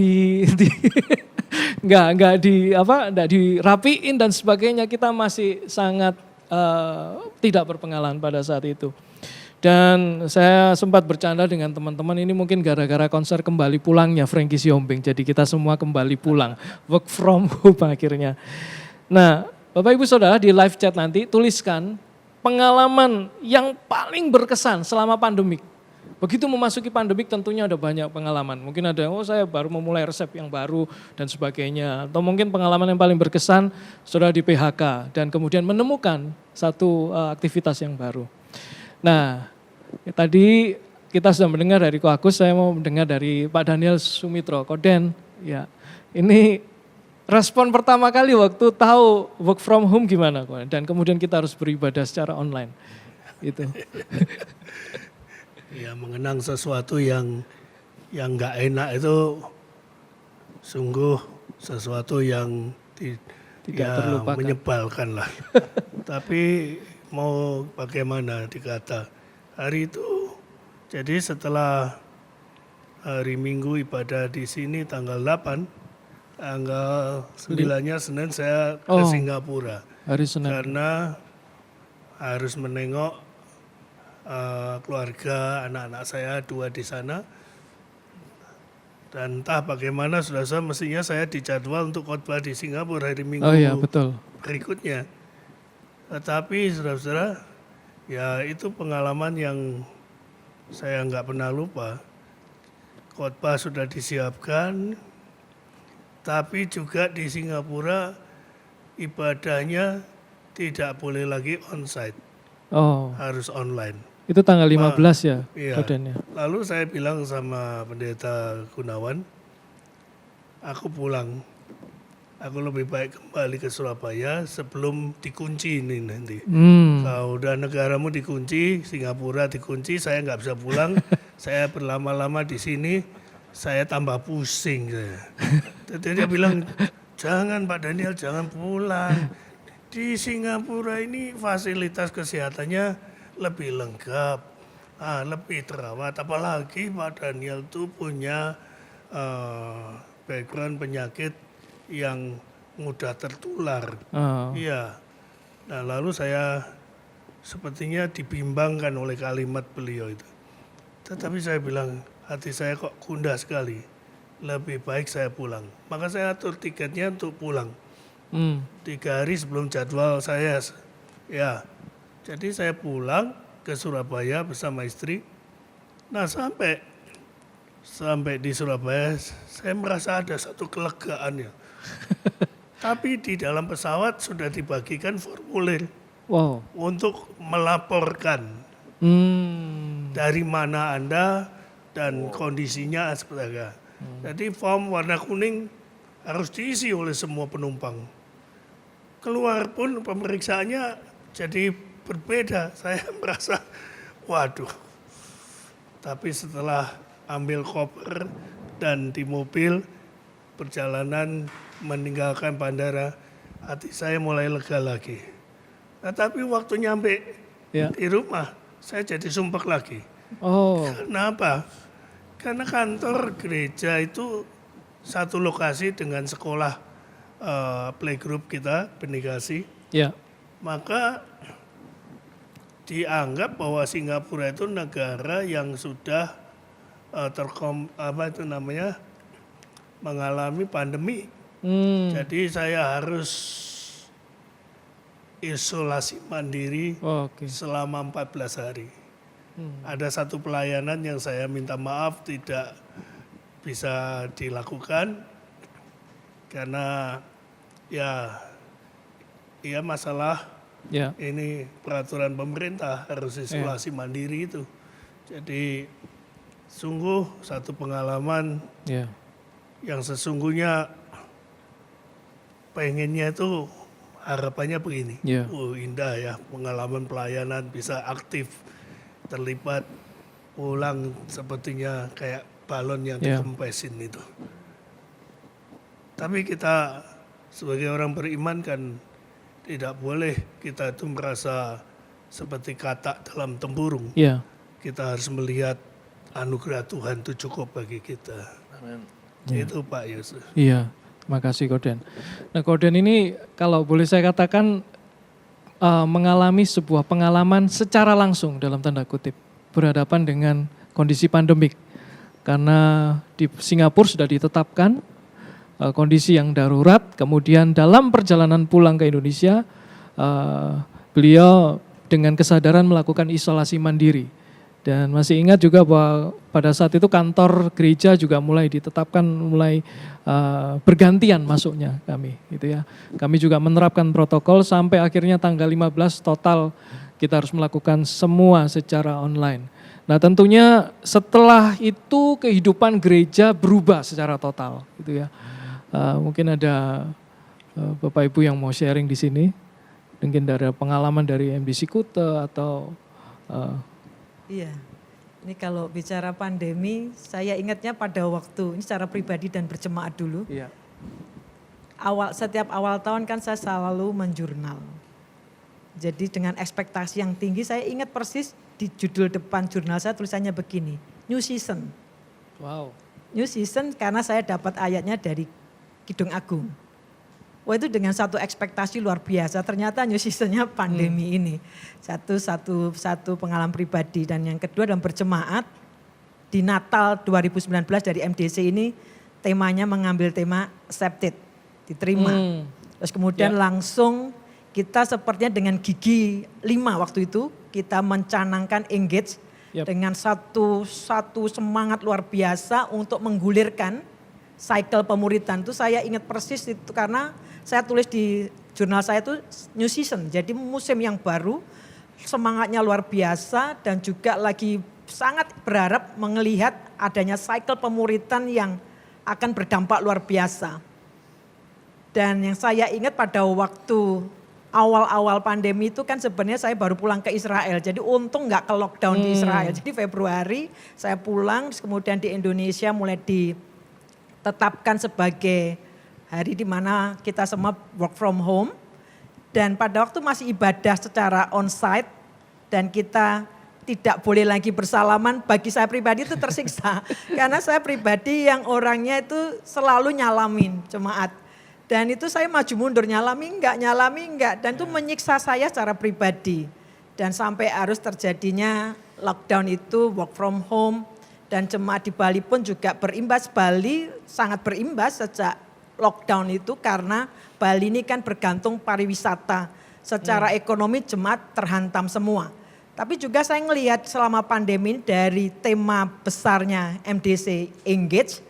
Speaker 6: dirapiin dan sebagainya, kita masih sangat tidak berpengalaman pada saat itu. Dan saya sempat bercanda dengan teman-teman, ini mungkin gara-gara konser kembali pulangnya Frankie Siombing. Jadi kita semua kembali pulang, work from home akhirnya. Nah, Bapak Ibu Saudara di live chat nanti tuliskan pengalaman yang paling berkesan selama pandemik. Begitu memasuki pandemik tentunya ada banyak pengalaman. Mungkin ada, saya baru memulai resep yang baru dan sebagainya. Atau mungkin pengalaman yang paling berkesan saudara di PHK dan kemudian menemukan satu aktivitas yang baru. Nah, tadi kita sudah mendengar dari Ko Agus, saya mau mendengar dari Pak Daniel Sumitro, Koden. Ya, ini respon pertama kali waktu tahu work from home gimana, Ko? Dan kemudian kita harus beribadah secara online. Itu.
Speaker 9: Ya, mengenang sesuatu yang nggak enak itu sungguh sesuatu yang
Speaker 6: tidak terlupakan,
Speaker 9: menyebalkan lah. Tapi mau bagaimana dikata, hari itu jadi setelah hari Minggu ibadah di sini tanggal 8, tanggal 9-nya Senin saya ke Singapura.
Speaker 6: Hari Senin.
Speaker 9: Karena harus menengok keluarga, anak-anak saya 2 di sana. Dan entah bagaimana saudara, mestinya saya dijadwal untuk khotbah di Singapura hari Minggu
Speaker 6: betul.
Speaker 9: berikutnya. Tetapi saudara-saudara, ya itu pengalaman yang saya nggak pernah lupa. Khotbah sudah disiapkan, tapi juga di Singapura ibadahnya tidak boleh lagi onsite, harus online.
Speaker 6: Itu tanggal 15 ya,
Speaker 9: Iya.
Speaker 6: Kodennya.
Speaker 9: Lalu saya bilang sama pendeta Gunawan, aku pulang. Aku lebih baik kembali ke Surabaya sebelum dikunci ini nanti. Kalau udah negaramu dikunci, Singapura dikunci, saya nggak bisa pulang. Saya berlama-lama di sini, saya tambah pusing saya. Jadi dia bilang, jangan Pak Daniel, jangan pulang. Di Singapura ini fasilitas kesehatannya lebih lengkap, lebih terawat. Apalagi Pak Daniel itu punya background penyakit yang mudah tertular. Iya. Nah, lalu saya sepertinya dibimbangkan oleh kalimat beliau itu. Tetapi saya bilang, hati saya kok gundah sekali. Lebih baik saya pulang. Maka saya atur tiketnya untuk pulang. 3 hari sebelum jadwal saya. Ya. Jadi saya pulang ke Surabaya bersama istri. Nah, sampai di Surabaya saya merasa ada satu kelegaan ya. Tapi di dalam pesawat sudah dibagikan formulir untuk melaporkan dari mana Anda dan kondisinya seperti apa. Jadi form warna kuning harus diisi oleh semua penumpang. Keluar pun pemeriksaannya jadi berbeda. Saya merasa, waduh. Tapi setelah ambil koper dan di mobil perjalanan meninggalkan bandara, hati saya mulai lega lagi. Nah, tapi waktu nyampe di rumah, saya jadi sumpek lagi. Kenapa? Karena kantor gereja itu satu lokasi dengan sekolah playgroup kita, Benikasi. Maka dianggap bahwa Singapura itu negara yang sudah mengalami pandemi. Jadi saya harus isolasi mandiri selama 14 hari. Ada satu pelayanan yang saya minta maaf tidak bisa dilakukan karena ya masalah ini peraturan pemerintah harus isolasi mandiri itu. Jadi sungguh satu pengalaman yang sesungguhnya pengennya itu harapannya begini. Indah ya pengalaman pelayanan bisa aktif terlibat pulang sepertinya kayak balon yang dikempesin itu. Tapi kita sebagai orang beriman kan tidak boleh kita itu merasa seperti katak dalam tempurung. Kita harus melihat anugerah Tuhan itu cukup bagi kita. Amen. Itu Pak Yusuf.
Speaker 6: Iya, terima kasih Koden. Nah Koden ini kalau boleh saya katakan mengalami sebuah pengalaman secara langsung dalam tanda kutip berhadapan dengan kondisi pandemik karena di Singapura sudah ditetapkan kondisi yang darurat, kemudian dalam perjalanan pulang ke Indonesia beliau dengan kesadaran melakukan isolasi mandiri dan masih ingat juga bahwa pada saat itu kantor gereja juga mulai ditetapkan bergantian masuknya kami gitu ya. Kami juga menerapkan protokol sampai akhirnya tanggal 15 total kita harus melakukan semua secara online. Nah tentunya setelah itu kehidupan gereja berubah secara total gitu ya. Mungkin ada Bapak Ibu yang mau sharing di sini, mungkin dari pengalaman dari MDC Kuta atau
Speaker 10: Iya, ini kalau bicara pandemi, saya ingatnya pada waktu ini secara pribadi dan berjemaat dulu. Setiap awal tahun kan saya selalu menjurnal. Jadi dengan ekspektasi yang tinggi, saya ingat persis di judul depan jurnal saya tulisannya begini, New Season.
Speaker 6: Wow.
Speaker 10: New Season karena saya dapat ayatnya dari Kidung Agung. Wah itu dengan satu ekspektasi luar biasa, ternyata new seasonnya pandemi ini. Satu pengalaman pribadi dan yang kedua dalam berjemaat di Natal 2019 dari MDC ini temanya mengambil tema accepted, diterima. Terus kemudian langsung kita sepertinya dengan gigi 5 waktu itu kita mencanangkan engage dengan satu semangat luar biasa untuk menggulirkan cycle pemuritan. Itu saya ingat persis itu karena saya tulis di jurnal saya itu new season, jadi musim yang baru, semangatnya luar biasa dan juga lagi sangat berharap melihat adanya cycle pemuritan yang akan berdampak luar biasa. Dan yang saya ingat pada waktu awal-awal pandemi itu kan sebenarnya saya baru pulang ke Israel, jadi untung nggak ke lockdown di Israel. Jadi Februari saya pulang, kemudian di Indonesia mulai ditetapkan sebagai hari di mana kita semua work from home. Dan pada waktu masih ibadah secara onsite dan kita tidak boleh lagi bersalaman, bagi saya pribadi itu tersiksa. Karena saya pribadi yang orangnya itu selalu nyalamin jemaat. Dan itu saya maju mundur, nyalami enggak. Dan itu menyiksa saya secara pribadi. Dan sampai harus terjadinya lockdown itu, work from home. Dan jemaat di Bali pun juga berimbas. Bali sangat berimbas sejak lockdown itu karena Bali ini kan bergantung pariwisata. Secara ekonomi jemaat terhantam semua. Tapi juga saya ngelihat selama pandemi dari tema besarnya MDC Engage.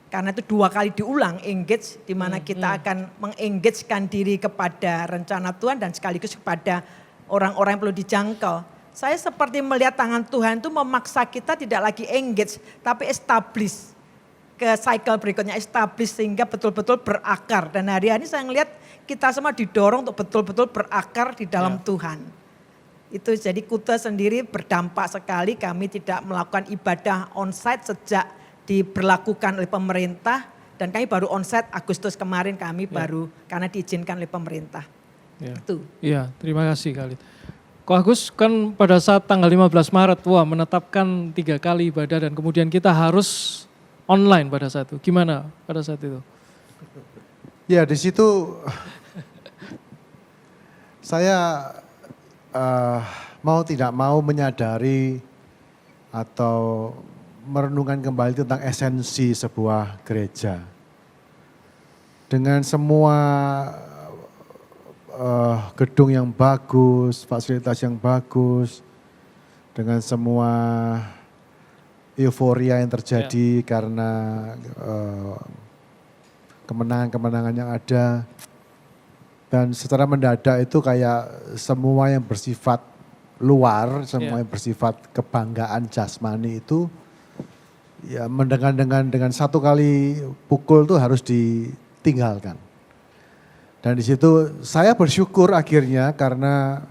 Speaker 10: Karena itu 2 kali diulang engage di mana kita akan mengengagekan diri kepada rencana Tuhan dan sekaligus kepada orang-orang yang perlu dijangkau. Saya seperti melihat tangan Tuhan itu memaksa kita tidak lagi engage tapi establish ke cycle berikutnya, establish sehingga betul-betul berakar. Dan hari-hari saya melihat kita semua didorong untuk betul-betul berakar di dalam Tuhan. Itu jadi Kuta sendiri berdampak sekali, kami tidak melakukan ibadah onsite sejak diberlakukan oleh pemerintah dan kami baru onsite Agustus kemarin kami baru karena diizinkan oleh pemerintah. Itu.
Speaker 6: Iya, terima kasih Khalid. Ko Agus kan pada saat tanggal 15 Maret menetapkan 3 kali ibadah dan kemudian kita harus online pada saat itu. Gimana pada saat itu?
Speaker 7: Ya di situ saya mau tidak mau menyadari atau merenungkan kembali tentang esensi sebuah gereja. Dengan semua gedung yang bagus, fasilitas yang bagus, dengan semua euforia yang terjadi karena kemenangan-kemenangan yang ada. Dan secara mendadak itu kayak semua yang bersifat luar, semua yang bersifat kebanggaan jasmani itu ya dengan satu kali pukul tuh harus ditinggalkan. Dan di situ saya bersyukur akhirnya karena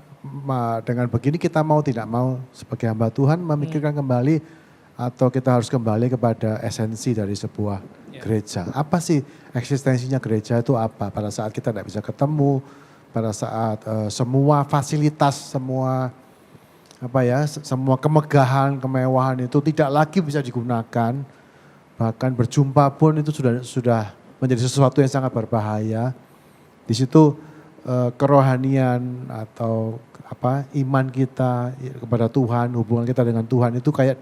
Speaker 7: dengan begini kita mau tidak mau sebagai hamba Tuhan memikirkan kembali atau kita harus kembali kepada esensi dari sebuah gereja. Apa sih eksistensinya gereja itu apa? Pada saat kita tidak bisa ketemu, pada saat semua fasilitas, semua kemegahan, kemewahan itu tidak lagi bisa digunakan, bahkan berjumpa pun itu sudah menjadi sesuatu yang sangat berbahaya. Di situ kerohanian atau iman kita kepada Tuhan, hubungan kita dengan Tuhan itu kayak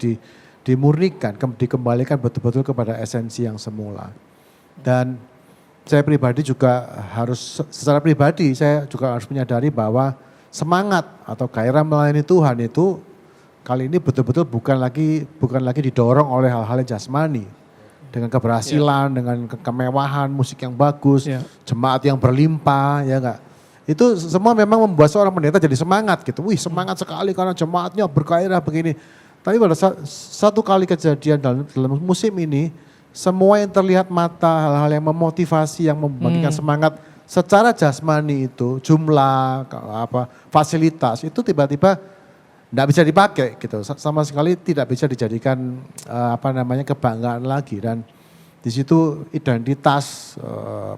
Speaker 7: dimurnikan, dikembalikan betul-betul kepada esensi yang semula. Dan saya pribadi juga secara pribadi saya juga harus menyadari bahwa semangat atau gairah melayani Tuhan itu kali ini betul-betul bukan lagi didorong oleh hal-hal yang jasmani. Dengan keberhasilan, dengan kemewahan, musik yang bagus, jemaat yang berlimpah, ya enggak. Itu semua memang membuat seorang pendeta jadi semangat gitu. Wih, semangat sekali karena jemaatnya bergairah begini. Tapi pada satu kali kejadian dalam musim ini, semua yang terlihat mata, hal-hal yang memotivasi, yang membagikan semangat secara jasmani itu, jumlah, fasilitas itu tiba-tiba tidak bisa dipakai gitu. Sama sekali tidak bisa dijadikan kebanggaan lagi. Dan di situ identitas,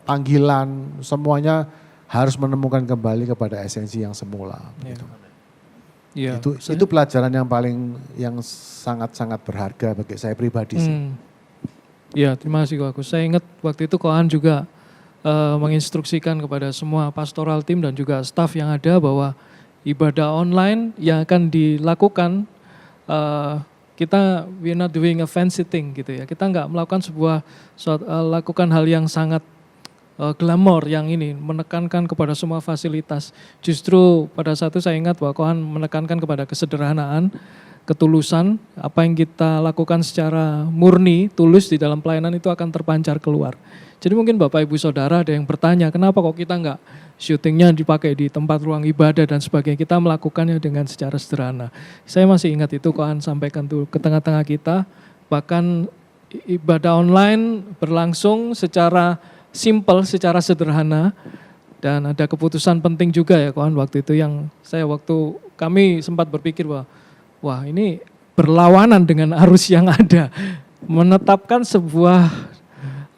Speaker 7: panggilan, semuanya harus menemukan kembali kepada esensi yang semula. Gitu.
Speaker 6: Ya,
Speaker 7: itu pelajaran yang sangat-sangat berharga bagi saya pribadi sih.
Speaker 6: Ya, terima kasih Ko Agus. Saya ingat waktu itu Ko An juga menginstruksikan kepada semua pastoral tim dan juga staf yang ada bahwa ibadah online yang akan dilakukan we're not doing a fancy thing gitu ya. Kita nggak melakukan lakukan hal yang sangat glamor yang ini, menekankan kepada semua fasilitas. Justru pada saat itu saya ingat bahwa Kohan menekankan kepada kesederhanaan, ketulusan, apa yang kita lakukan secara murni, tulus di dalam pelayanan itu akan terpancar keluar. Jadi mungkin Bapak Ibu Saudara ada yang bertanya, kenapa kok kita enggak syutingnya dipakai di tempat ruang ibadah dan sebagainya, kita melakukannya dengan secara sederhana. Saya masih ingat itu Kohan sampaikan tuh ke tengah-tengah kita, bahkan ibadah online berlangsung secara simple, secara sederhana, dan ada keputusan penting juga ya kawan waktu itu yang kami sempat berpikir bahwa wah ini berlawanan dengan arus yang ada, menetapkan sebuah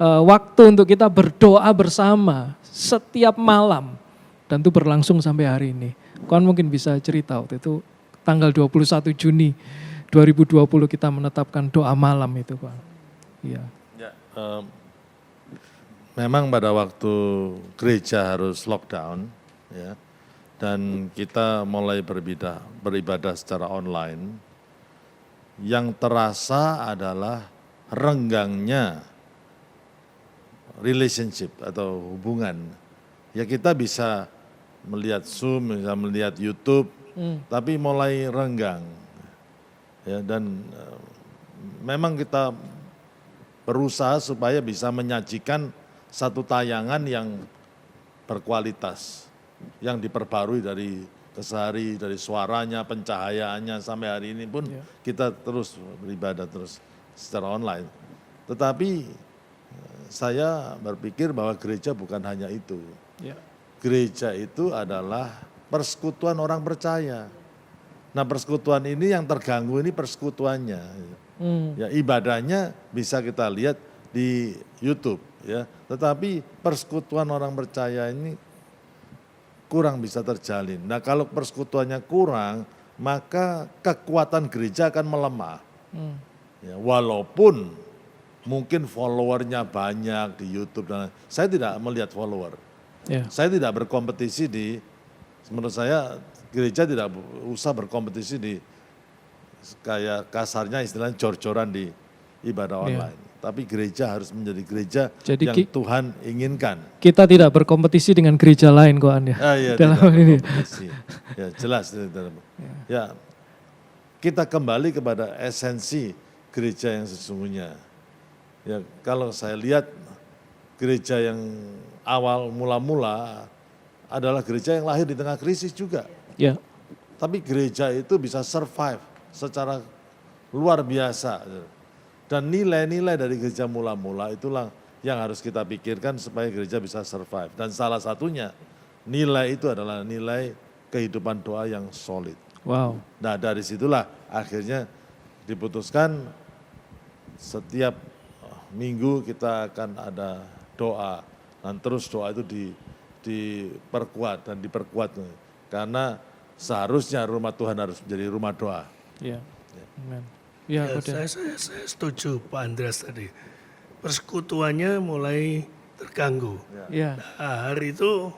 Speaker 6: waktu untuk kita berdoa bersama setiap malam, dan itu berlangsung sampai hari ini. Kawan mungkin bisa cerita waktu itu tanggal 21 Juni 2020 kita menetapkan doa malam itu kawan. Iya.
Speaker 8: Ya, memang pada waktu gereja harus lockdown, ya, dan kita mulai beribadah secara online, yang terasa adalah renggangnya relationship atau hubungan. Ya kita bisa melihat Zoom, bisa melihat YouTube, tapi mulai renggang. Ya, dan memang kita berusaha supaya bisa menyajikan satu tayangan yang berkualitas, yang diperbarui dari kesehari, dari suaranya, pencahayaannya, sampai hari ini pun kita terus beribadah terus secara online. Tetapi saya berpikir bahwa gereja bukan hanya itu. Gereja itu adalah persekutuan orang percaya. Nah persekutuan ini yang terganggu ini persekutuannya. Ya, ibadahnya bisa kita lihat di YouTube, ya. Tetapi persekutuan orang percaya ini kurang bisa terjalin. Nah kalau persekutuannya kurang, maka kekuatan gereja akan melemah. Ya, walaupun mungkin followernya banyak di YouTube, dan saya tidak melihat follower. Saya tidak berkompetisi menurut saya gereja tidak usah berkompetisi di kayak kasarnya istilahnya jor-joran di ibadah online. tapi gereja harus menjadi gereja
Speaker 6: Jadi
Speaker 8: yang Tuhan inginkan.
Speaker 6: Kita tidak berkompetisi dengan gereja lain kok Anda.
Speaker 8: Iya,
Speaker 6: dalam
Speaker 8: tidak
Speaker 6: ini.
Speaker 8: berkompetisi. Ya, jelas. Ya, kita kembali kepada esensi gereja yang sesungguhnya. Ya, kalau saya lihat gereja yang awal mula-mula adalah gereja yang lahir di tengah krisis juga.
Speaker 6: Ya.
Speaker 8: Tapi gereja itu bisa survive secara luar biasa. Dan nilai-nilai dari gereja mula-mula itulah yang harus kita pikirkan supaya gereja bisa survive. Dan salah satunya nilai itu adalah nilai kehidupan doa yang solid.
Speaker 6: Wow.
Speaker 8: Nah dari situlah akhirnya diputuskan setiap minggu kita akan ada doa. Dan terus doa itu diperkuat dan diperkuat. Karena seharusnya rumah Tuhan harus menjadi rumah doa.
Speaker 6: Ya. Amen. Ya,
Speaker 9: saya setuju Pak Andreas tadi. Persekutuannya mulai terganggu.
Speaker 6: Ya.
Speaker 9: Nah, hari itu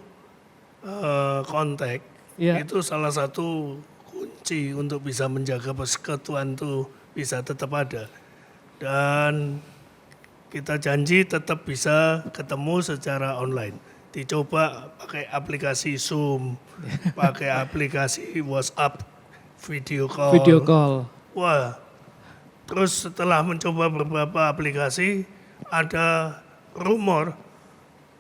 Speaker 9: kontak itu salah satu kunci untuk bisa menjaga persekutuan itu bisa tetap ada. Dan kita janji tetap bisa ketemu secara online. Dicoba pakai aplikasi Zoom, pakai aplikasi WhatsApp, video call.
Speaker 6: Video call.
Speaker 9: Wah, terus setelah mencoba beberapa aplikasi, ada rumor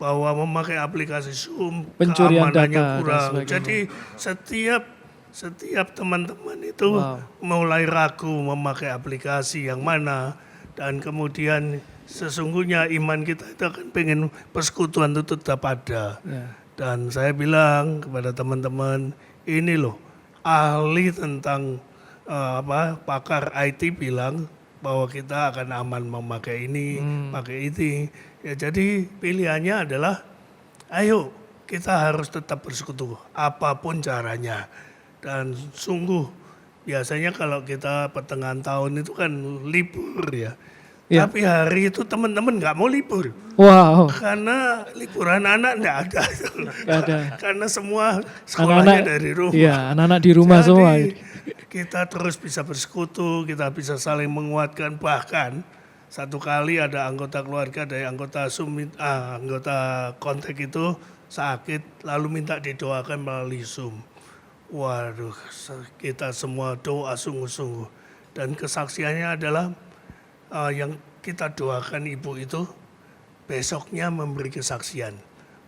Speaker 9: bahwa memakai aplikasi Zoom
Speaker 6: pencurian
Speaker 9: keamanannya
Speaker 6: data
Speaker 9: kurang. Jadi setiap teman-teman itu mulai ragu memakai aplikasi yang mana. Dan kemudian sesungguhnya iman kita itu akan pengen persekutuan itu tetap ada. Dan saya bilang kepada teman-teman, ini loh ahli tentang pakar IT bilang bahwa kita akan aman memakai ini, pakai itu. Ya jadi pilihannya adalah, ayo kita harus tetap bersekutu, apapun caranya. Dan sungguh biasanya kalau kita pertengahan tahun itu kan libur ya. Tapi hari itu teman-teman nggak mau libur.
Speaker 6: Wow.
Speaker 9: Karena liburan anak nggak ada. Karena semua
Speaker 6: anak-anak,
Speaker 9: sekolahnya dari rumah.
Speaker 6: Iya, anak-anak di rumah
Speaker 9: jadi,
Speaker 6: semua.
Speaker 9: Kita terus bisa bersekutu, kita bisa saling menguatkan. Bahkan satu kali ada anggota keluarga dari anggota kontak itu sakit, lalu minta didoakan melalui Zoom. Waduh, kita semua doa sungguh-sungguh. Dan kesaksiannya adalah yang kita doakan ibu itu besoknya memberi kesaksian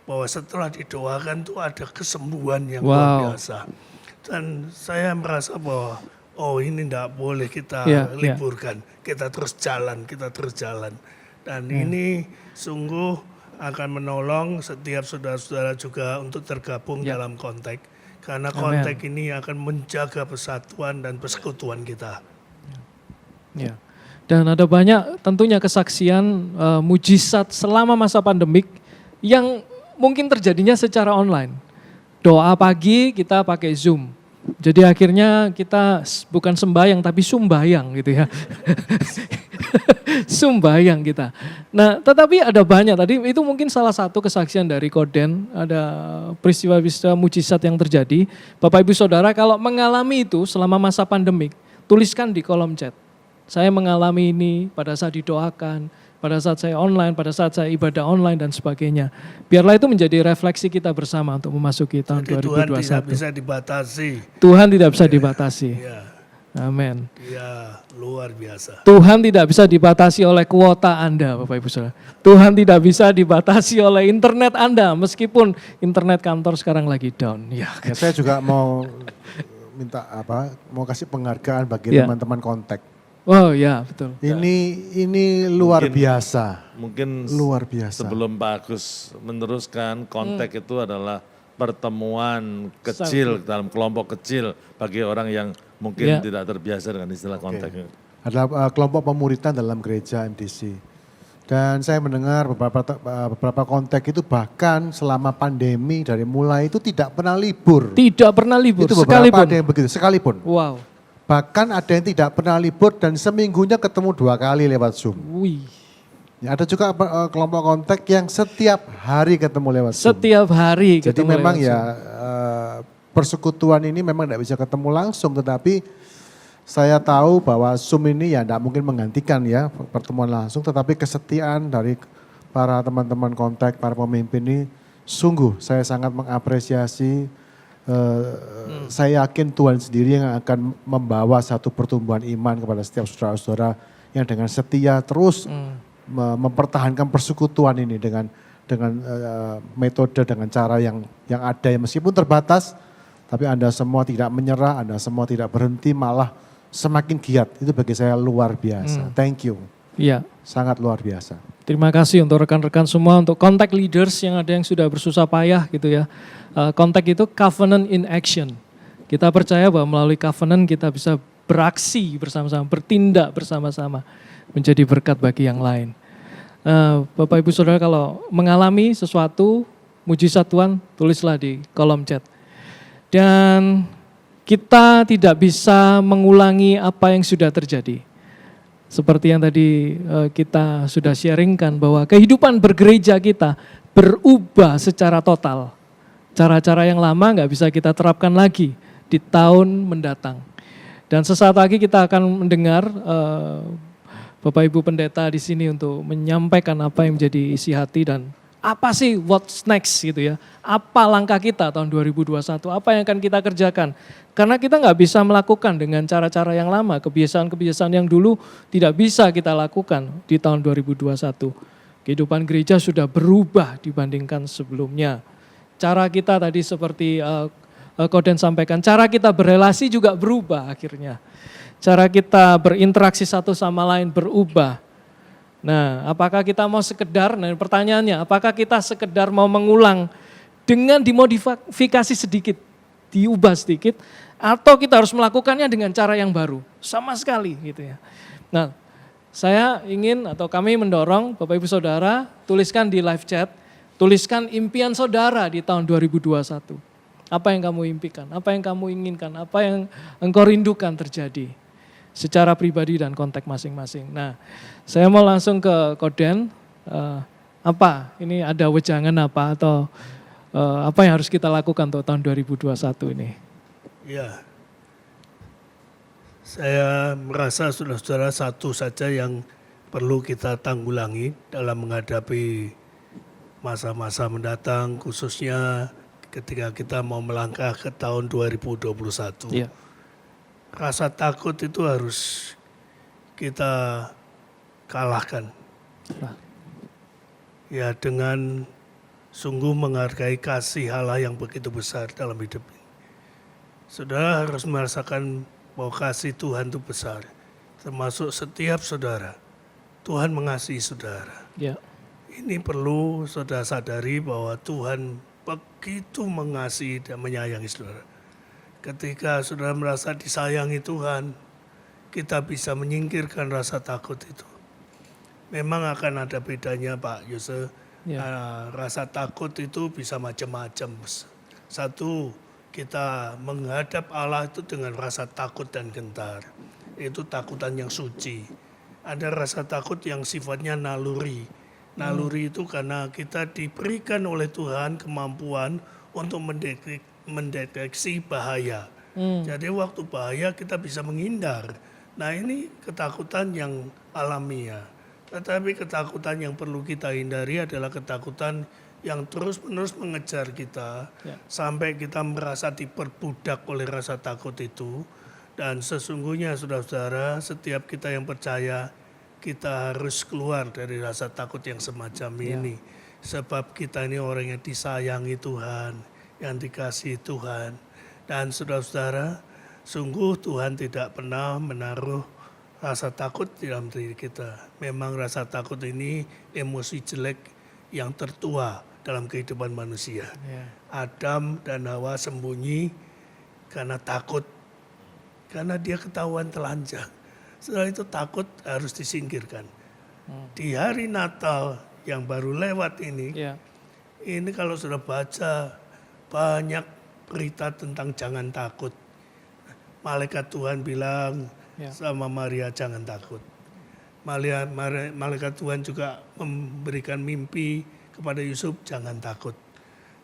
Speaker 9: bahwa setelah didoakan tuh ada kesembuhan yang luar biasa. Dan saya merasa bahwa ini tidak boleh kita liburkan, kita terus jalan. Dan ini sungguh akan menolong setiap saudara-saudara juga untuk tergabung dalam kontak. Karena kontak ini akan menjaga persatuan dan persekutuan kita.
Speaker 6: Ya. Dan ada banyak tentunya kesaksian mujizat selama masa pandemik yang mungkin terjadinya secara online. Doa pagi kita pakai Zoom. Jadi akhirnya kita bukan sembahyang tapi sumbayang gitu ya. Sumbayang kita. Nah tetapi ada banyak tadi itu mungkin salah satu kesaksian dari Koden. Ada peristiwa-peristiwa mujizat yang terjadi. Bapak Ibu Saudara kalau mengalami itu selama masa pandemik tuliskan di kolom chat. Saya mengalami ini pada saat didoakan, pada saat saya online, pada saat saya ibadah online dan sebagainya. Biarlah itu menjadi refleksi kita bersama untuk memasuki tahun 2021.
Speaker 9: Tuhan tidak bisa dibatasi.
Speaker 6: Tuhan tidak bisa dibatasi.
Speaker 9: Ya.
Speaker 6: Amin.
Speaker 9: Ya, luar biasa.
Speaker 6: Tuhan tidak bisa dibatasi oleh kuota Anda, Bapak Ibu Saudara. Tuhan tidak bisa dibatasi oleh internet Anda, meskipun internet kantor sekarang lagi down. Ya,
Speaker 7: saya juga mau kasih penghargaan bagi teman-teman kontak.
Speaker 6: Oh ya betul.
Speaker 7: Ini luar biasa.
Speaker 8: Mungkin
Speaker 7: luar biasa.
Speaker 8: Sebelum Pak Agus meneruskan, kontak itu adalah pertemuan kecil dalam kelompok kecil bagi orang yang mungkin tidak terbiasa dengan istilah kontak.
Speaker 7: Adalah kelompok pemuritan dalam gereja MDC. Dan saya mendengar beberapa kontak itu bahkan selama pandemi dari mulai itu tidak pernah libur.
Speaker 6: Tidak pernah libur.
Speaker 7: Itu beberapa ada yang begitu sekalipun.
Speaker 6: Wow.
Speaker 7: Bahkan ada yang tidak pernah libur dan seminggunya ketemu 2 kali lewat Zoom.
Speaker 6: Wih.
Speaker 7: Ya, ada juga kelompok kontak yang setiap hari ketemu lewat Zoom.
Speaker 6: Setiap hari
Speaker 7: ketemu. Jadi memang ya persekutuan ini memang tidak bisa ketemu langsung, tetapi saya tahu bahwa Zoom ini ya tidak mungkin menggantikan ya pertemuan langsung, tetapi kesetiaan dari para teman-teman kontak, para pemimpin ini sungguh saya sangat mengapresiasi. Saya yakin Tuhan sendiri yang akan membawa satu pertumbuhan iman kepada setiap saudara-saudara yang dengan setia terus mempertahankan persekutuan ini dengan metode, dengan cara yang ada, yang meskipun terbatas, tapi Anda semua tidak menyerah, Anda semua tidak berhenti, malah semakin giat. Itu bagi saya luar biasa. Thank you.
Speaker 6: Iya.
Speaker 7: Sangat luar biasa.
Speaker 6: Terima kasih untuk rekan-rekan semua, untuk contact leaders yang ada yang sudah bersusah payah gitu ya. Contact itu covenant in action. Kita percaya bahwa melalui covenant kita bisa beraksi bersama-sama, bertindak bersama-sama, menjadi berkat bagi yang lain. Bapak Ibu Saudara, kalau mengalami sesuatu mujizat Tuhan, tulislah di kolom chat. Dan kita tidak bisa mengulangi apa yang sudah terjadi. Seperti yang tadi kita sudah sharingkan bahwa kehidupan bergereja kita berubah secara total. Cara-cara yang lama nggak bisa kita terapkan lagi di tahun mendatang. Dan sesaat lagi kita akan mendengar Bapak Ibu Pendeta di sini untuk menyampaikan apa yang menjadi isi hati dan apa sih what's next gitu ya. Apa langkah kita tahun 2021, apa yang akan kita kerjakan. Karena kita nggak bisa melakukan dengan cara-cara yang lama, kebiasaan-kebiasaan yang dulu tidak bisa kita lakukan di tahun 2021. Kehidupan gereja sudah berubah dibandingkan sebelumnya. Cara kita tadi seperti Koden sampaikan, cara kita berelasi juga berubah akhirnya. Cara kita berinteraksi satu sama lain berubah. Nah, apakah kita mau sekedar, nah pertanyaannya, apakah kita sekedar mau mengulang dengan dimodifikasi sedikit, diubah sedikit, atau kita harus melakukannya dengan cara yang baru, sama sekali gitu ya. Nah, saya ingin atau kami mendorong Bapak Ibu Saudara, tuliskan di live chat, tuliskan impian saudara di tahun 2021. Apa yang kamu impikan, apa yang kamu inginkan, apa yang engkau rindukan terjadi secara pribadi dan konteks masing-masing. Nah, saya mau langsung ke Koden, apa ini ada wejangan apa atau apa yang harus kita lakukan untuk tahun 2021 ini?
Speaker 9: Ya, saya merasa saudara-saudara satu saja yang perlu kita tanggulangi dalam menghadapi masa-masa mendatang, khususnya ketika kita mau melangkah ke tahun 2021. Ya. Rasa takut itu harus kita kalahkan. Ya, dengan sungguh menghargai kasih Allah yang begitu besar dalam hidup ini. Saudara harus merasakan bahwa kasih Tuhan itu besar. Termasuk setiap saudara. Tuhan mengasihi saudara. Ya. Ini perlu saudara sadari bahwa Tuhan begitu mengasihi dan menyayangi saudara. Ketika saudara merasa disayangi Tuhan, kita bisa menyingkirkan rasa takut itu. Memang akan ada bedanya Pak Yose. Ya. Rasa takut itu bisa macam-macam. Satu, kita menghadap Allah itu dengan rasa takut dan gentar. Itu takutan yang suci. Ada rasa takut yang sifatnya naluri. Naluri itu karena kita diberikan oleh Tuhan kemampuan untuk mendeteksi bahaya. Jadi waktu bahaya kita bisa menghindar. Nah, ini ketakutan yang alamiah. Tetapi ketakutan yang perlu kita hindari adalah ketakutan yang terus-menerus mengejar kita sampai kita merasa diperbudak oleh rasa takut itu. Dan sesungguhnya saudara-saudara, setiap kita yang percaya, kita harus keluar dari rasa takut yang semacam ini. Sebab kita ini orang yang disayangi Tuhan, yang dikasihi Tuhan. Dan saudara-saudara, sungguh Tuhan tidak pernah menaruh rasa takut di dalam diri kita. Memang rasa takut ini emosi jelek yang tertua dalam kehidupan manusia. Adam dan Hawa sembunyi karena takut. Karena dia ketahuan telanjang. Setelah itu takut harus disingkirkan. Di hari Natal yang baru lewat ini, ini kalau sudah baca banyak berita tentang jangan takut. Malaikat Tuhan bilang sama Maria jangan takut. Malaikat Tuhan juga memberikan mimpi kepada Yusuf jangan takut.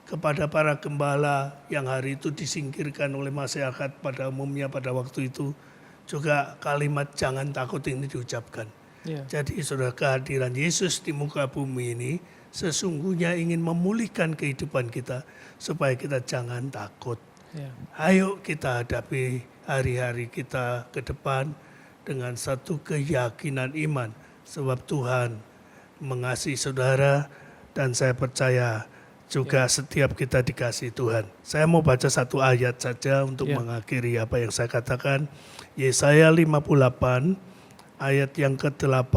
Speaker 9: Kepada para gembala yang hari itu disingkirkan oleh masyarakat pada umumnya pada waktu itu, juga kalimat jangan takut ini diucapkan.
Speaker 6: Ya.
Speaker 9: Jadi saudara, kehadiran Yesus di muka bumi ini sesungguhnya ingin memulihkan kehidupan kita supaya kita jangan takut.
Speaker 6: Ya.
Speaker 9: Ayo kita hadapi hari-hari kita ke depan dengan satu keyakinan iman. Sebab Tuhan mengasihi saudara dan saya percaya juga setiap kita dikasihi Tuhan. Saya mau baca satu ayat saja untuk mengakhiri apa yang saya katakan. Yesaya 58 ayat yang ke-8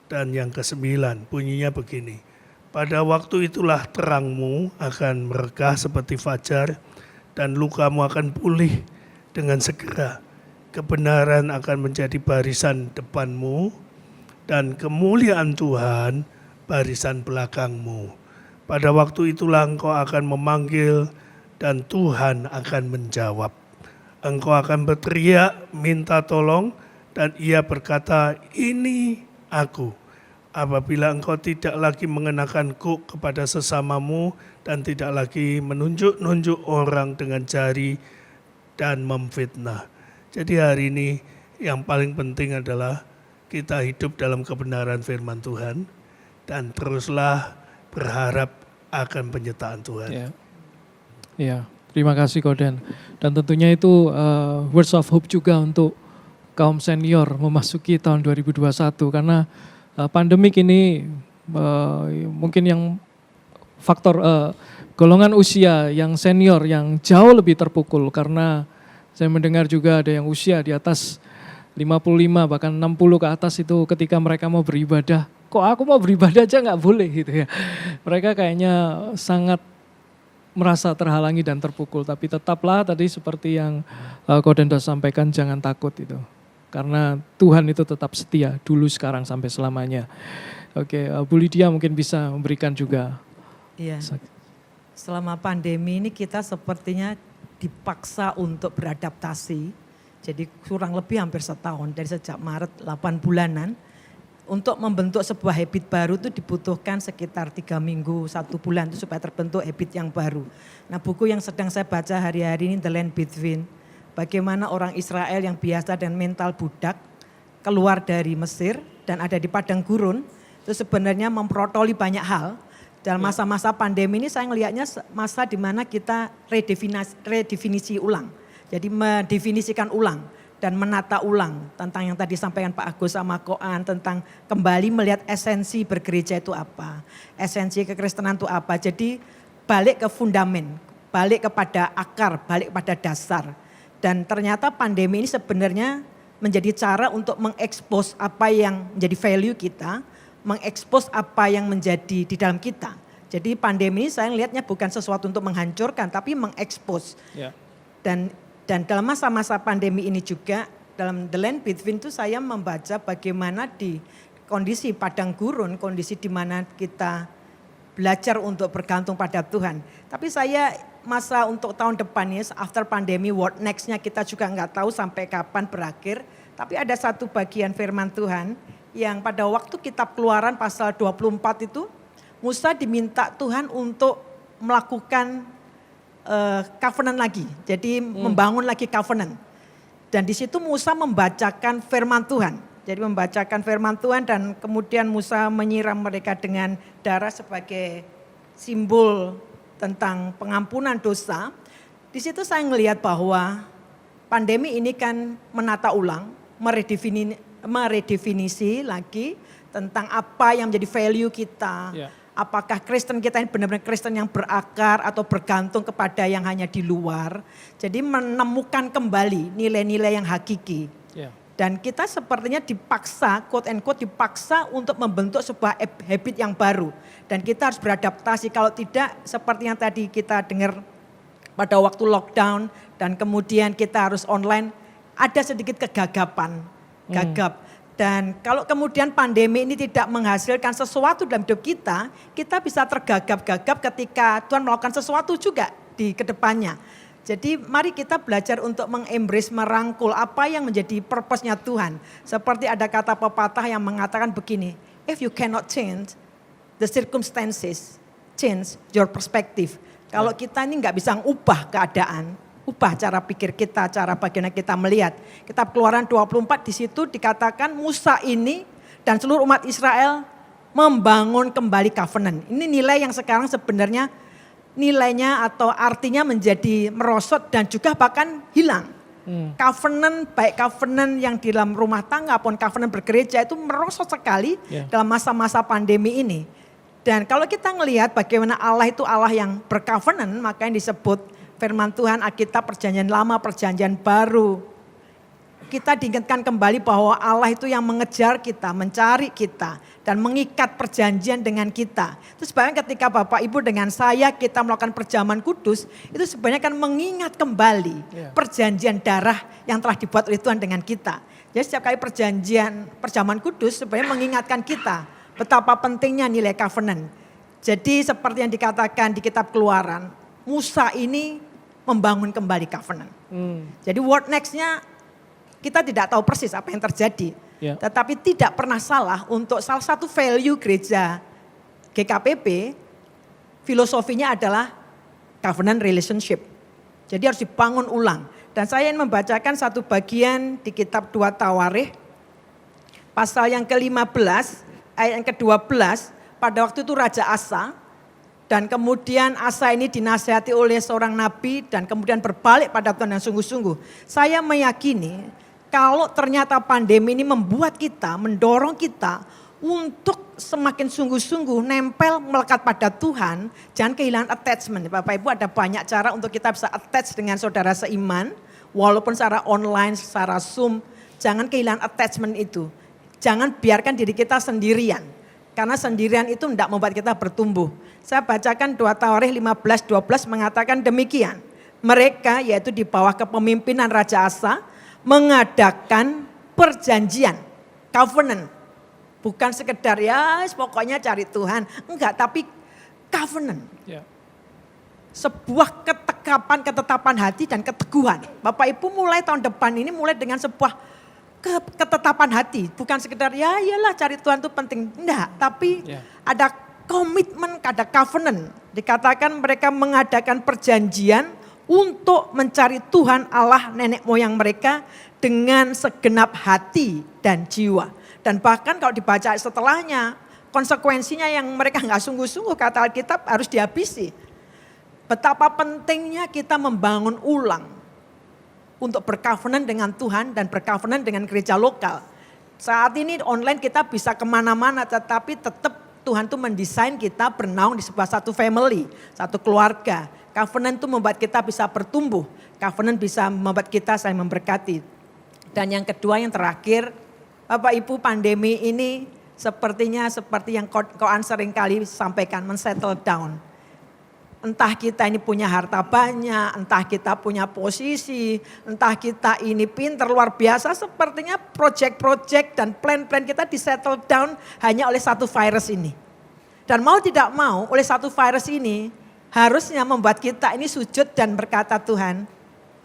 Speaker 9: dan yang ke-9 bunyinya begini. Pada waktu itulah terangmu akan merekah seperti fajar dan lukamu akan pulih dengan segera. Kebenaran akan menjadi barisan depanmu dan kemuliaan Tuhan barisan belakangmu. Pada waktu itulah engkau akan memanggil dan Tuhan akan menjawab. Engkau akan berteriak minta tolong dan ia berkata, ini aku. Apabila engkau tidak lagi mengenakan kuk kepada sesamamu dan tidak lagi menunjuk-nunjuk orang dengan jari dan memfitnah. Jadi hari ini yang paling penting adalah kita hidup dalam kebenaran firman Tuhan dan teruslah berharap akan penyertaan Tuhan.
Speaker 6: Ya. Ya, terima kasih Koden. Dan tentunya itu words of hope juga untuk kaum senior memasuki tahun 2021 karena pandemik ini mungkin yang faktor golongan usia yang senior yang jauh lebih terpukul karena saya mendengar juga ada yang usia di atas 55 bahkan 60 ke atas itu ketika mereka mau beribadah, kok aku mau beribadah aja nggak boleh gitu ya. Mereka kayaknya sangat merasa terhalangi dan terpukul, tapi tetaplah tadi seperti yang Koden sampaikan, jangan takut itu. Karena Tuhan itu tetap setia dulu, sekarang, sampai selamanya. Oke, Bu Lydia mungkin bisa memberikan juga.
Speaker 10: Iya, selama pandemi ini kita sepertinya dipaksa untuk beradaptasi. Jadi kurang lebih hampir setahun, dari sejak Maret 8 bulanan. Untuk membentuk sebuah habit baru itu dibutuhkan sekitar 3 minggu, 1 bulan itu supaya terbentuk habit yang baru. Nah, buku yang sedang saya baca hari-hari ini The Land Between. Bagaimana orang Israel yang biasa dan mental budak keluar dari Mesir dan ada di padang gurun. Itu sebenarnya memprotoli banyak hal. Dalam masa-masa pandemi ini saya melihatnya masa di mana kita redefinisi ulang. Jadi mendefinisikan ulang dan menata ulang tentang yang tadi sampaikan Pak Agus sama Koan tentang kembali melihat esensi bergereja itu apa, esensi kekristenan itu apa. Jadi balik ke fundamen, balik kepada akar, balik kepada dasar. Dan ternyata pandemi ini sebenarnya menjadi cara untuk mengekspos apa yang menjadi value kita, mengekspos apa yang menjadi di dalam kita. Jadi pandemi ini saya melihatnya bukan sesuatu untuk menghancurkan, tapi mengekspos.
Speaker 6: Ya.
Speaker 10: Dan dalam masa-masa pandemi ini juga, dalam The Land Between itu saya membaca bagaimana di kondisi padang gurun, kondisi di mana kita belajar untuk bergantung pada Tuhan. Tapi saya masa untuk tahun depan ya, after pandemi, what next-nya kita juga nggak tahu sampai kapan berakhir. Tapi ada satu bagian firman Tuhan yang pada waktu kitab Keluaran pasal 24 itu, Musa diminta Tuhan untuk melakukan covenant lagi, jadi membangun lagi covenant. Dan di situ Musa membacakan firman Tuhan. Jadi membacakan firman Tuhan dan kemudian Musa menyiram mereka dengan darah sebagai simbol tentang pengampunan dosa. Di situ saya melihat bahwa pandemi ini kan menata ulang, meredefinisi lagi tentang apa yang menjadi value kita. Yeah. Apakah Kristen kita ini benar-benar Kristen yang berakar atau bergantung kepada yang hanya di luar. Jadi menemukan kembali nilai-nilai yang hakiki. Yeah. Dan kita sepertinya dipaksa, quote and quote dipaksa untuk membentuk sebuah habit yang baru. Dan kita harus beradaptasi, kalau tidak seperti yang tadi kita dengar pada waktu lockdown dan kemudian kita harus online, ada sedikit kegagapan, gagap. Dan kalau kemudian pandemi ini tidak menghasilkan sesuatu dalam hidup kita, kita bisa tergagap-gagap ketika Tuhan melakukan sesuatu juga di kedepannya. Jadi mari kita belajar untuk mengembrace, merangkul apa yang menjadi purpose-nya Tuhan. Seperti ada kata pepatah yang mengatakan begini, if you cannot change the circumstances, change your perspective. Kalau kita ini nggak bisa ngubah keadaan, ubah cara pikir kita, cara bagaimana kita melihat. Kitab Keluaran 24 di situ dikatakan Musa ini dan seluruh umat Israel membangun kembali covenant. Ini nilai yang sekarang sebenarnya nilainya atau artinya menjadi merosot dan juga bahkan hilang. Covenant, baik covenant yang di dalam rumah tangga maupun covenant bergereja itu merosot sekali dalam masa-masa pandemi ini. Dan kalau kita ngelihat bagaimana Allah itu Allah yang bercovenant, makanya disebut firman Tuhan Alkitab Perjanjian Lama, Perjanjian Baru. Kita diingatkan kembali bahwa Allah itu yang mengejar kita, mencari kita, dan mengikat perjanjian dengan kita. Itu sebabnya ketika Bapak Ibu dengan saya kita melakukan perjamuan kudus, itu sebenarnya kan mengingat kembali perjanjian darah yang telah dibuat oleh Tuhan dengan kita. Jadi setiap kali perjamuan kudus sebenarnya mengingatkan kita betapa pentingnya nilai covenant. Jadi seperti yang dikatakan di kitab Keluaran, Musa ini membangun kembali covenant. Jadi word next-nya kita tidak tahu persis apa yang terjadi. Tetapi tidak pernah salah untuk salah satu value gereja GKPP, filosofinya adalah covenant relationship. Jadi harus dibangun ulang. Dan saya ingin membacakan satu bagian di kitab 2 Tawarikh, pasal yang ke-15, ayat yang ke-12, pada waktu itu Raja Asa, dan kemudian Asa ini dinasihati oleh seorang nabi dan kemudian berbalik pada Tuhan yang sungguh-sungguh. Saya meyakini kalau ternyata pandemi ini membuat kita, mendorong kita untuk semakin sungguh-sungguh nempel melekat pada Tuhan, jangan kehilangan attachment. Bapak Ibu ada banyak cara untuk kita bisa attach dengan saudara seiman, walaupun secara online, secara Zoom, jangan kehilangan attachment itu. Jangan biarkan diri kita sendirian, karena sendirian itu tidak membuat kita bertumbuh. Saya bacakan 2 Tawarikh 15-12 mengatakan demikian. Mereka yaitu di bawah kepemimpinan Raja Asa, mengadakan perjanjian, covenant. Bukan sekedar ya pokoknya cari Tuhan. Enggak, tapi covenant. Sebuah ketetapan hati dan keteguhan. Bapak Ibu mulai tahun depan ini mulai dengan sebuah ketetapan hati. Bukan sekedar ya iyalah cari Tuhan itu penting. Enggak, tapi ada komitmen, ada covenant. Dikatakan mereka mengadakan perjanjian untuk mencari Tuhan Allah nenek moyang mereka dengan segenap hati dan jiwa. Dan bahkan kalau dibaca setelahnya, konsekuensinya yang mereka nggak sungguh-sungguh kata Alkitab harus dihabisi. Betapa pentingnya kita membangun ulang untuk bercovenant dengan Tuhan dan bercovenant dengan gereja lokal. Saat ini online kita bisa kemana-mana, tetapi tetap Tuhan tuh mendesain kita bernaung di sebuah satu family, satu keluarga. Covenant itu membuat kita bisa bertumbuh. Covenant bisa membuat kita saling memberkati. Dan yang kedua yang terakhir, Bapak Ibu pandemi ini sepertinya seperti yang Koan sering kali sampaikan, men-settle down. Entah kita ini punya harta banyak, entah kita punya posisi, entah kita ini pinter luar biasa, sepertinya project-project dan plan-plan kita di-settle down hanya oleh satu virus ini. Dan mau tidak mau oleh satu virus ini, harusnya membuat kita ini sujud dan berkata Tuhan,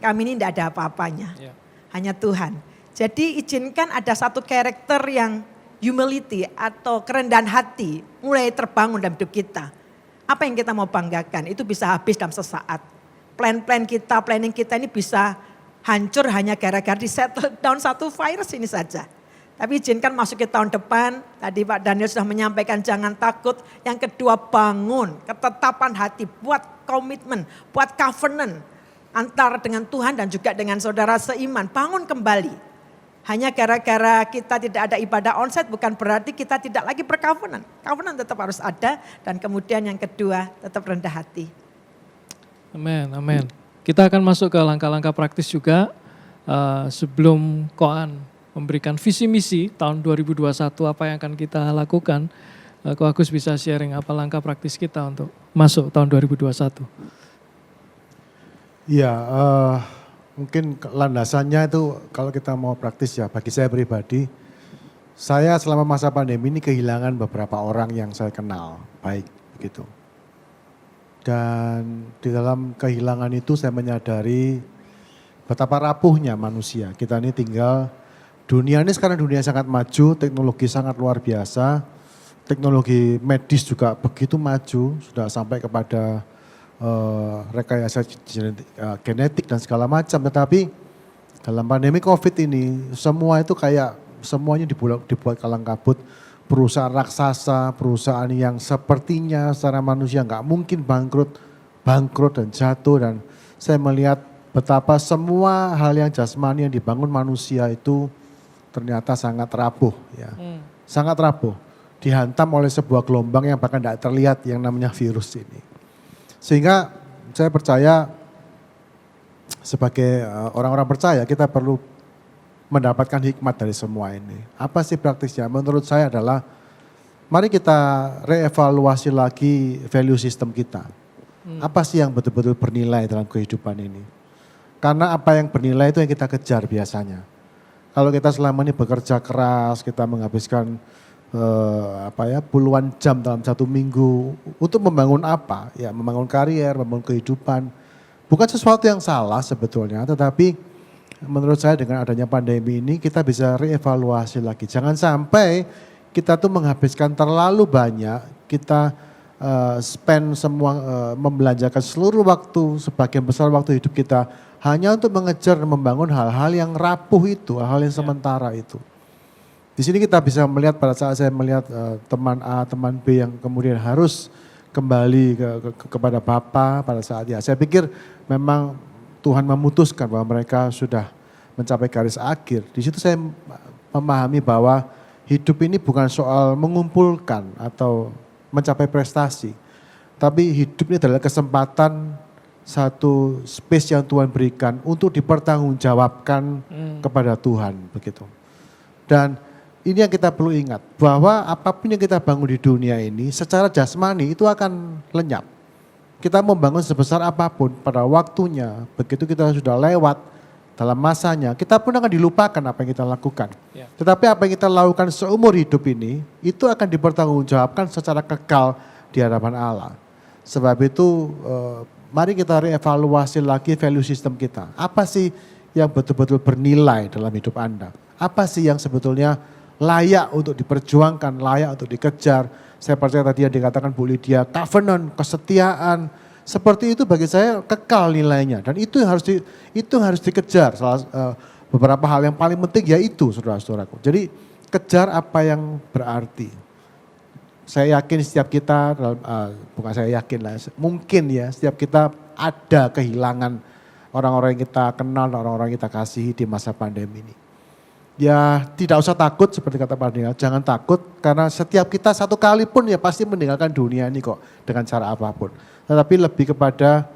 Speaker 10: kami ini tidak ada apa-apanya, hanya Tuhan. Jadi izinkan ada satu karakter yang humility atau kerendahan hati mulai terbangun dalam hidup kita. Apa yang kita mau banggakan itu bisa habis dalam sesaat. Plan-plan kita, planning kita ini bisa hancur hanya gara-gara di settle down satu virus ini saja. Tapi izinkan masuk ke tahun depan, tadi Pak Daniel sudah menyampaikan jangan takut. Yang kedua bangun ketetapan hati, buat komitmen, buat covenant antara dengan Tuhan dan juga dengan saudara seiman. Bangun kembali. Hanya gara-gara kita tidak ada ibadah onsite bukan berarti kita tidak lagi bercovenant. Covenant tetap harus ada dan kemudian yang kedua tetap rendah hati.
Speaker 6: Amin, amin. Kita akan masuk ke langkah-langkah praktis juga sebelum Koan memberikan visi misi tahun 2021 apa yang akan kita lakukan. Ko Agus bisa sharing apa langkah praktis kita untuk masuk tahun 2021.
Speaker 7: Iya, mungkin landasannya itu kalau kita mau praktis ya bagi saya pribadi, saya selama masa pandemi ini kehilangan beberapa orang yang saya kenal baik begitu. Dan di dalam kehilangan itu saya menyadari betapa rapuhnya manusia. Kita ini tinggal, dunia ini sekarang dunia sangat maju, teknologi sangat luar biasa, teknologi medis juga begitu maju, sudah sampai kepada rekayasa genetik dan segala macam. Tetapi dalam pandemi COVID ini semua itu kayak semuanya dibuat kalang kabut. Perusahaan raksasa, perusahaan yang sepertinya secara manusia nggak mungkin bangkrut dan jatuh. Dan saya melihat betapa semua hal yang jasmani yang dibangun manusia itu ternyata sangat rapuh, ya, sangat rapuh, dihantam oleh sebuah gelombang yang bahkan tidak terlihat yang namanya virus ini. Sehingga saya percaya sebagai orang-orang percaya kita perlu mendapatkan hikmat dari semua ini. Apa sih praktisnya? Menurut saya adalah mari kita reevaluasi lagi value system kita. Apa sih yang betul-betul bernilai dalam kehidupan ini? Karena apa yang bernilai itu yang kita kejar biasanya. Kalau kita selama ini bekerja keras, kita menghabiskan puluhan jam dalam satu minggu untuk membangun apa? Ya, membangun karier, membangun kehidupan. Bukan sesuatu yang salah sebetulnya, tetapi menurut saya dengan adanya pandemi ini kita bisa reevaluasi lagi. Jangan sampai kita tuh menghabiskan terlalu banyak, kita spend semua, membelanjakan seluruh waktu, sebagian besar waktu hidup kita hanya untuk mengejar dan membangun hal-hal yang rapuh itu, hal-hal yang sementara itu. Di sini kita bisa melihat pada saat saya melihat teman A, teman B yang kemudian harus kembali kepada Bapa pada saat ya. Saya pikir memang Tuhan memutuskan bahwa mereka sudah mencapai garis akhir. Di situ saya memahami bahwa hidup ini bukan soal mengumpulkan atau mencapai prestasi. Tapi hidup ini adalah kesempatan, satu space yang Tuhan berikan untuk dipertanggungjawabkan kepada Tuhan, begitu. Dan ini yang kita perlu ingat, bahwa apapun yang kita bangun di dunia ini secara jasmani itu akan lenyap. Kita membangun sebesar apapun pada waktunya, begitu kita sudah lewat dalam masanya, kita pun akan dilupakan apa yang kita lakukan. Ya. Tetapi apa yang kita lakukan seumur hidup ini, itu akan dipertanggungjawabkan secara kekal di hadapan Allah. Sebab itu mari kita reevaluasi lagi value system kita. Apa sih yang betul-betul bernilai dalam hidup Anda? Apa sih yang sebetulnya layak untuk diperjuangkan, layak untuk dikejar? Saya percaya tadi yang dikatakan Bu Lydia, covenant, kesetiaan, seperti itu bagi saya kekal nilainya. Dan itu yang harus dikejar. Beberapa hal yang paling penting yaitu saudara-saudaraku. Jadi kejar apa yang berarti. Saya yakin setiap kita, bukan saya yakin lah, mungkin ya setiap kita ada kehilangan orang-orang yang kita kenal, orang-orang yang kita kasihi di masa pandemi ini. Ya tidak usah takut seperti kata Pak Daniel, jangan takut karena setiap kita satu kali pun ya pasti meninggalkan dunia ini kok dengan cara apapun. Tetapi lebih kepada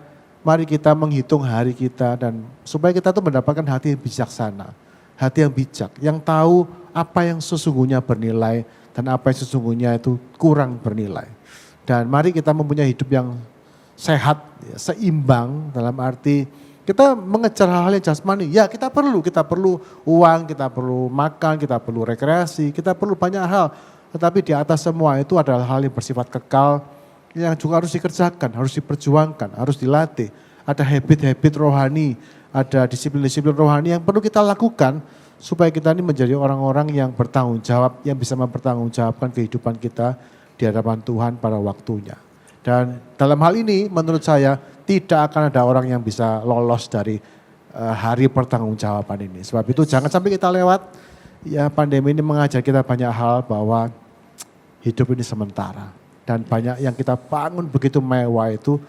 Speaker 7: mari kita menghitung hari kita dan supaya kita tuh mendapatkan hati yang bijaksana, hati yang bijak, yang tahu apa yang sesungguhnya bernilai dan apa yang sesungguhnya itu kurang bernilai. Dan mari kita mempunyai hidup yang sehat, seimbang dalam arti kita mengejar hal-hal yang jasmani, ya kita perlu uang, kita perlu makan, kita perlu rekreasi, kita perlu banyak hal. Tetapi di atas semua itu adalah hal yang bersifat kekal, yang juga harus dikerjakan, harus diperjuangkan, harus dilatih. Ada habit-habit rohani, ada disiplin-disiplin rohani yang perlu kita lakukan supaya kita ini menjadi orang-orang yang bertanggung jawab, yang bisa mempertanggungjawabkan kehidupan kita di hadapan Tuhan pada waktunya. Dan dalam hal ini menurut saya tidak akan ada orang yang bisa lolos dari hari pertanggungjawaban ini. Sebab itu jangan sampai kita lewat, ya pandemi ini mengajar kita banyak hal bahwa hidup ini sementara. Dan banyak yang kita bangun begitu mewah itu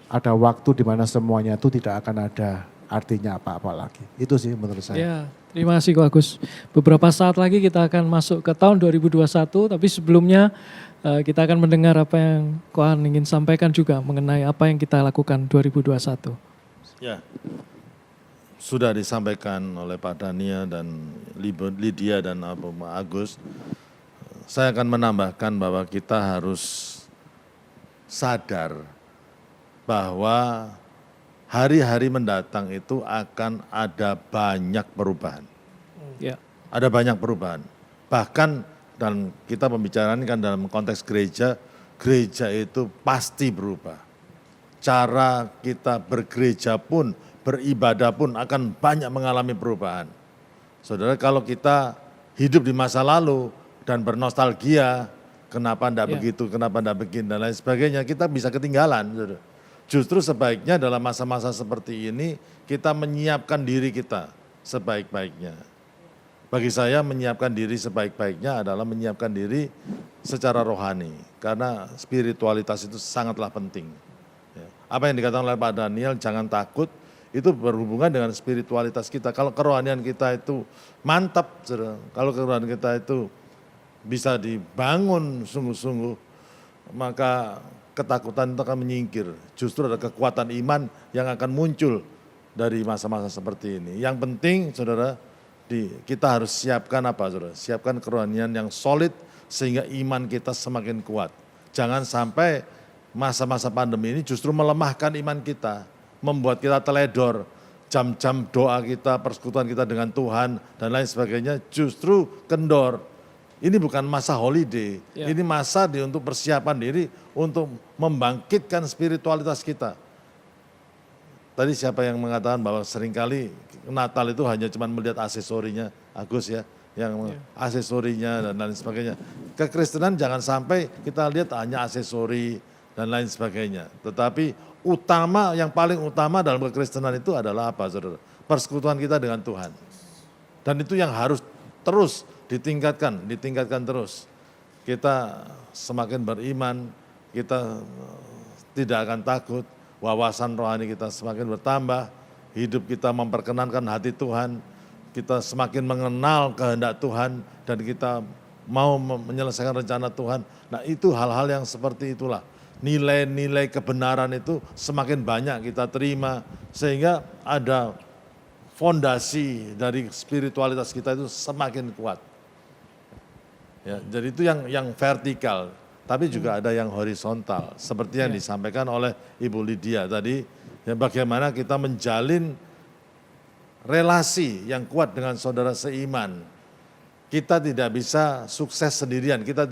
Speaker 7: ada waktu di mana semuanya itu tidak akan ada artinya apa-apa lagi. Itu sih menurut saya.
Speaker 6: Ya, terima kasih Ko Agus. Beberapa saat lagi kita akan masuk ke tahun 2021, tapi sebelumnya kita akan mendengar apa yang Kohan ingin sampaikan juga mengenai apa yang kita lakukan 2021.
Speaker 8: Ya, sudah disampaikan oleh Pak Dania dan Lydia dan Pak Agus. Saya akan menambahkan bahwa kita harus sadar bahwa hari-hari mendatang itu akan ada banyak perubahan.
Speaker 6: Ya.
Speaker 8: Ada banyak perubahan. Bahkan dan kita membicarakan kan dalam konteks gereja, gereja itu pasti berubah. Cara kita bergereja pun, beribadah pun akan banyak mengalami perubahan. Saudara, kalau kita hidup di masa lalu dan bernostalgia, kenapa enggak begitu, kenapa enggak begini dan lain sebagainya, kita bisa ketinggalan. Saudara. Justru sebaiknya dalam masa-masa seperti ini kita menyiapkan diri kita sebaik-baiknya. Bagi saya menyiapkan diri sebaik-baiknya adalah menyiapkan diri secara rohani. Karena spiritualitas itu sangatlah penting. Apa yang dikatakan oleh Pak Daniel, jangan takut, itu berhubungan dengan spiritualitas kita. Kalau kerohanian kita itu mantap, kalau kerohanian kita itu bisa dibangun sungguh-sungguh, maka ketakutan itu akan menyingkir. Justru ada kekuatan iman yang akan muncul dari masa-masa seperti ini. Yang penting saudara, kita harus siapkan apa saudara? Siapkan kerohanian yang solid sehingga iman kita semakin kuat. Jangan sampai masa-masa pandemi ini justru melemahkan iman kita, membuat kita teledor, jam-jam doa kita, persekutuan kita dengan Tuhan dan lain sebagainya justru kendor. Ini bukan masa holiday, ini masa untuk persiapan diri untuk membangkitkan spiritualitas kita. Tadi siapa yang mengatakan bahwa seringkali Natal itu hanya cuma melihat aksesorinya, Agus ya, yang aksesorinya dan lain sebagainya. Kekristenan jangan sampai kita lihat hanya aksesori dan lain sebagainya. Tetapi yang paling utama dalam kekristenan itu adalah apa saudara? Persekutuan kita dengan Tuhan. Dan itu yang harus terus ditingkatkan terus. Kita semakin beriman, kita tidak akan takut, wawasan rohani kita semakin bertambah, hidup kita memperkenankan hati Tuhan, kita semakin mengenal kehendak Tuhan, dan kita mau menyelesaikan rencana Tuhan. Nah itu hal-hal yang seperti itulah. Nilai-nilai kebenaran itu semakin banyak kita terima, sehingga ada fondasi dari spiritualitas kita itu semakin kuat. Ya, jadi itu yang vertikal, tapi juga ada yang horizontal. Seperti yang disampaikan oleh Ibu Lydia tadi, ya bagaimana kita menjalin relasi yang kuat dengan saudara seiman. Kita tidak bisa sukses sendirian, kita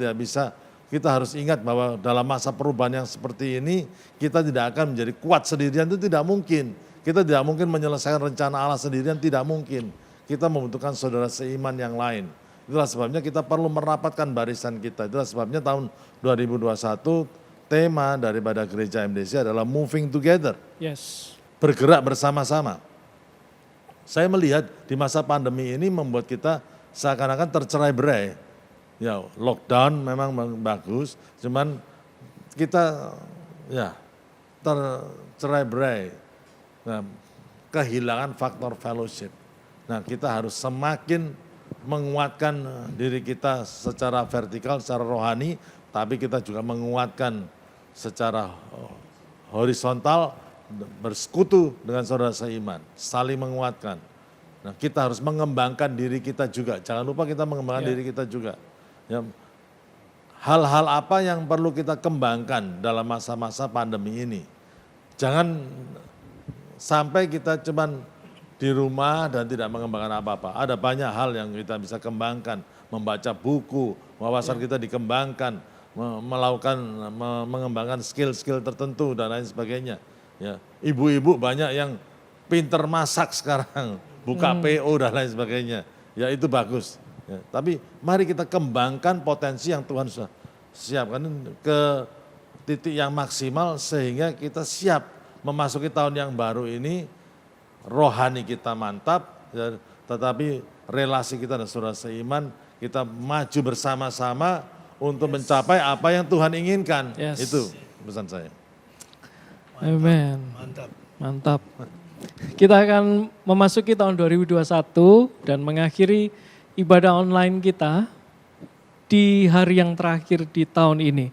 Speaker 8: harus ingat bahwa dalam masa perubahan yang seperti ini, kita tidak akan menjadi kuat sendirian, itu tidak mungkin. Kita tidak mungkin menyelesaikan rencana Allah sendirian, tidak mungkin. Kita membutuhkan saudara seiman yang lain. Itulah sebabnya kita perlu merapatkan barisan kita. Itulah sebabnya tahun 2021 tema daripada gereja MDC adalah moving together.
Speaker 6: Yes.
Speaker 8: Bergerak bersama-sama. Saya melihat di masa pandemi ini membuat kita seakan-akan tercerai-berai. Ya, lockdown memang bagus, cuman kita ya tercerai-berai. Nah, kehilangan faktor fellowship. Nah, kita harus semakin menguatkan diri kita secara vertikal, secara rohani, tapi kita juga menguatkan secara horizontal, bersekutu dengan saudara seiman, saling menguatkan. Nah, kita harus mengembangkan diri kita juga, jangan lupa kita mengembangkan diri kita juga. Ya, hal-hal apa yang perlu kita kembangkan dalam masa-masa pandemi ini? Jangan sampai kita cuman di rumah dan tidak mengembangkan apa-apa. Ada banyak hal yang kita bisa kembangkan, membaca buku, wawasan kita dikembangkan, mengembangkan skill-skill tertentu dan lain sebagainya. Ya, ibu-ibu banyak yang pinter masak sekarang, buka PO dan lain sebagainya. Ya itu bagus. Ya, tapi mari kita kembangkan potensi yang Tuhan sudah siapkan ke titik yang maksimal sehingga kita siap memasuki tahun yang baru ini. Rohani kita mantap, tetapi relasi kita dan saudara seiman, kita maju bersama-sama untuk mencapai apa yang Tuhan inginkan. Itu pesan saya.
Speaker 6: Amin.
Speaker 9: Mantap.
Speaker 6: Kita akan memasuki tahun 2021 dan mengakhiri ibadah online kita di hari yang terakhir di tahun ini.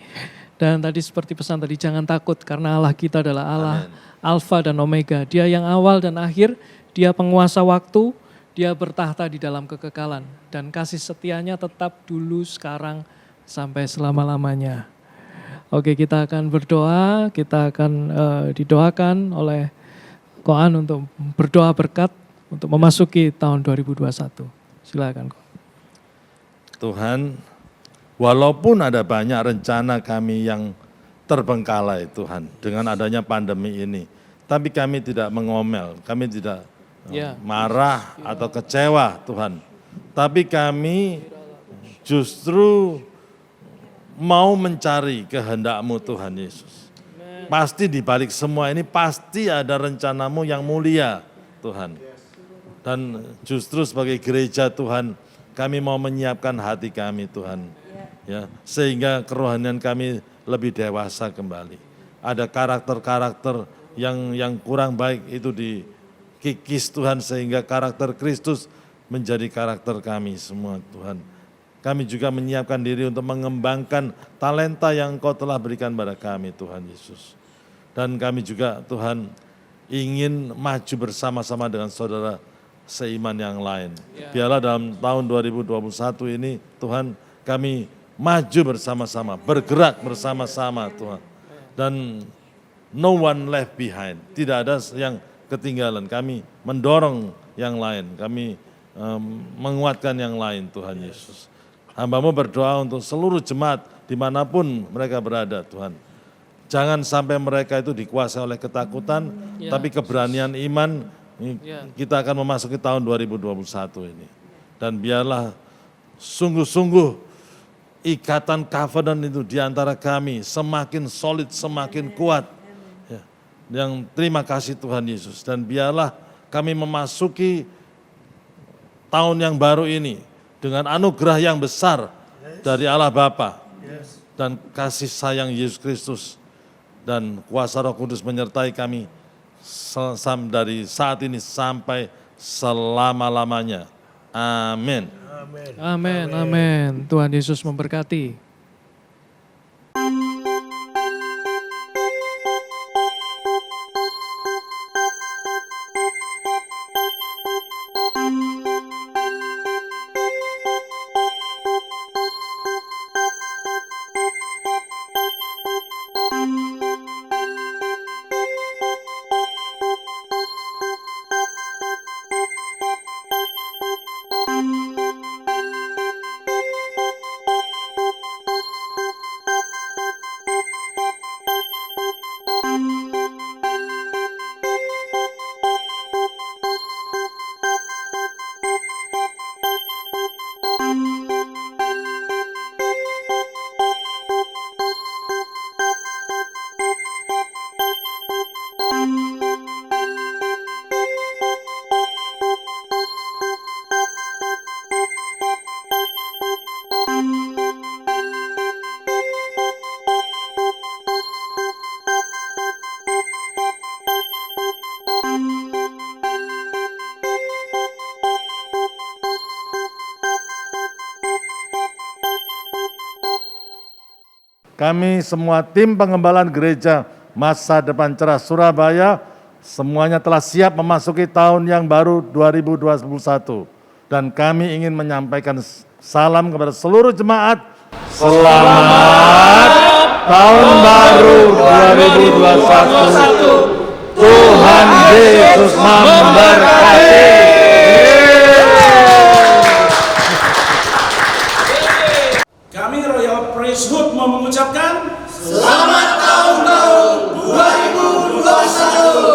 Speaker 6: Dan tadi seperti pesan tadi, jangan takut karena Allah kita adalah Allah Alfa dan Omega. Dia yang awal dan akhir, dia penguasa waktu, dia bertahta di dalam kekekalan. Dan kasih setianya tetap dulu, sekarang, sampai selama-lamanya. Oke, kita akan berdoa, kita akan didoakan oleh Koan untuk berdoa berkat untuk memasuki tahun 2021. Silakan.
Speaker 8: Tuhan, walaupun ada banyak rencana kami yang terbengkalai Tuhan dengan adanya pandemi ini, tapi kami tidak mengomel, kami tidak marah atau kecewa Tuhan. Tapi kami justru mau mencari kehendak-Mu Tuhan Yesus. Pasti di balik semua ini pasti ada rencanamu yang mulia, Tuhan. Dan justru sebagai gereja Tuhan, kami mau menyiapkan hati kami, Tuhan. Ya, sehingga kerohanian kami lebih dewasa kembali. Ada karakter-karakter yang kurang baik itu dikikis Tuhan, sehingga karakter Kristus menjadi karakter kami semua, Tuhan. Kami juga menyiapkan diri untuk mengembangkan talenta yang Engkau telah berikan pada kami, Tuhan Yesus. Dan kami juga, Tuhan, ingin maju bersama-sama dengan saudara seiman yang lain. Biarlah dalam tahun 2021 ini, Tuhan, kami maju bersama-sama, bergerak bersama-sama, Tuhan. Dan no one left behind, tidak ada yang ketinggalan. Kami mendorong yang lain, kami menguatkan yang lain, Tuhan Yesus. Hamba-Mu berdoa untuk seluruh jemaat dimanapun mereka berada, Tuhan. Jangan sampai mereka itu dikuasai oleh ketakutan, tapi keberanian iman. Kita akan memasuki tahun 2021 ini. Dan biarlah sungguh-sungguh ikatan covenant itu di antara kami semakin solid, semakin kuat. Ya. Yang terima kasih Tuhan Yesus. Dan biarlah kami memasuki tahun yang baru ini dengan anugerah yang besar dari Allah Bapa dan kasih sayang Yesus Kristus dan kuasa Roh Kudus menyertai kami dari saat ini sampai selama-lamanya. Amin.
Speaker 6: Amin, amin. Tuhan Yesus memberkati.
Speaker 8: Kami semua tim pengembalaan gereja Masa Depan Cerah Surabaya semuanya telah siap memasuki tahun yang baru 2021. Dan kami ingin menyampaikan salam kepada seluruh jemaat. Selamat tahun baru 2021. Tuhan Yesus memberkati.
Speaker 5: Kami Royal Priesthood mau mengucapkan
Speaker 11: Selamat tahun baru 2021.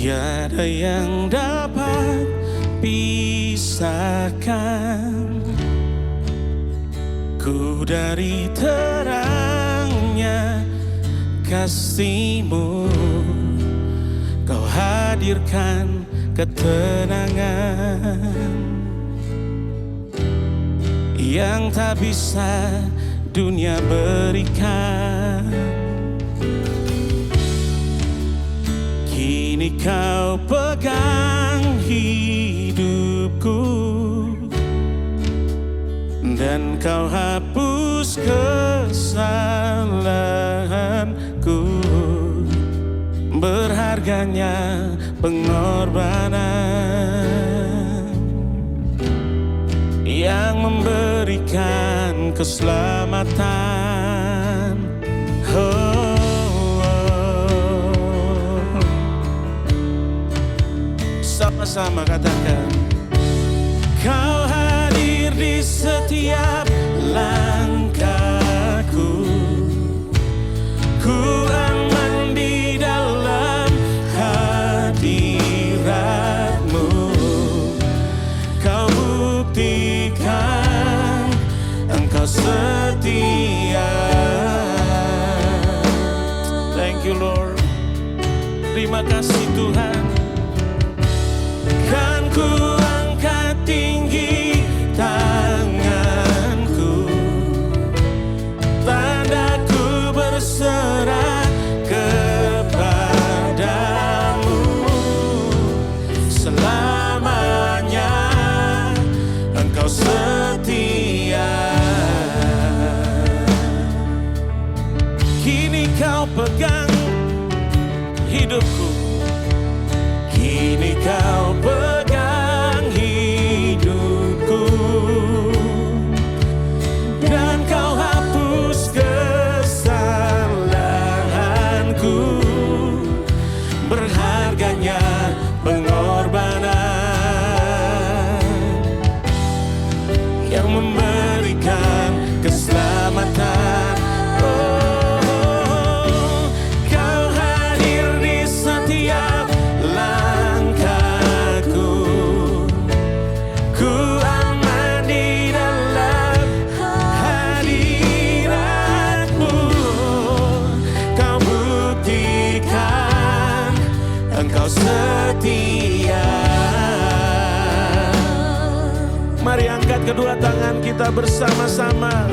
Speaker 5: Tiada yang dapat pisahkan ku dari terangnya kasih-Mu. Kau hadirkan ketenangan yang tak bisa dunia berikan. Kini Kau pegang hidupku dan Kau hapus kesalahanku. Berharganya pengorbanan yang memberikan keselamatan. Sama-sama katakan, Kau hadir di setiap langkahku. Ku aman di dalam hadirat-Mu. Kau buktikan Engkau setia. Thank you Lord. Terima kasih Tuhan. Kan ku angkat tinggi tanganku, tandaku berserah kepadamu. Selamanya Engkau setia. Kini Kau pegang hidupku. Kini Kau pegang hidupku dan Kau hapus kesalahanku. Berharganya pengorbanan yang memberikan keselamatan. Setia. Mari angkat kedua tangan kita bersama-sama.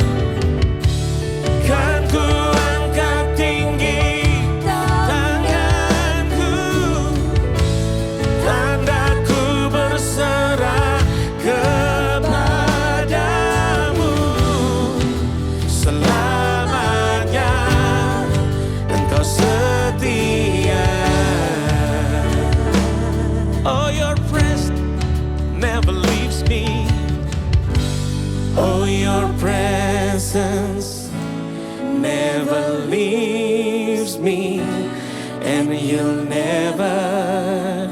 Speaker 5: Kan ku angkat tinggi tanganku, tandaku berserah kepadamu. Selamanya Engkau setia. Oh, your presence never leaves me. Oh, your presence never leaves me, and you'll never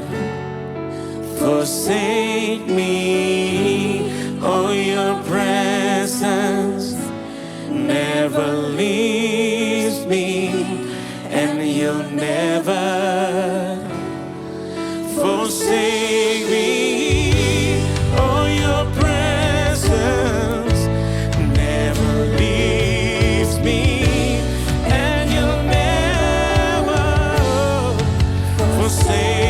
Speaker 5: forsake me. Oh, your presence never leaves me, and you'll never forsake me. Oh, your presence never leaves me, and you'll never forsake me.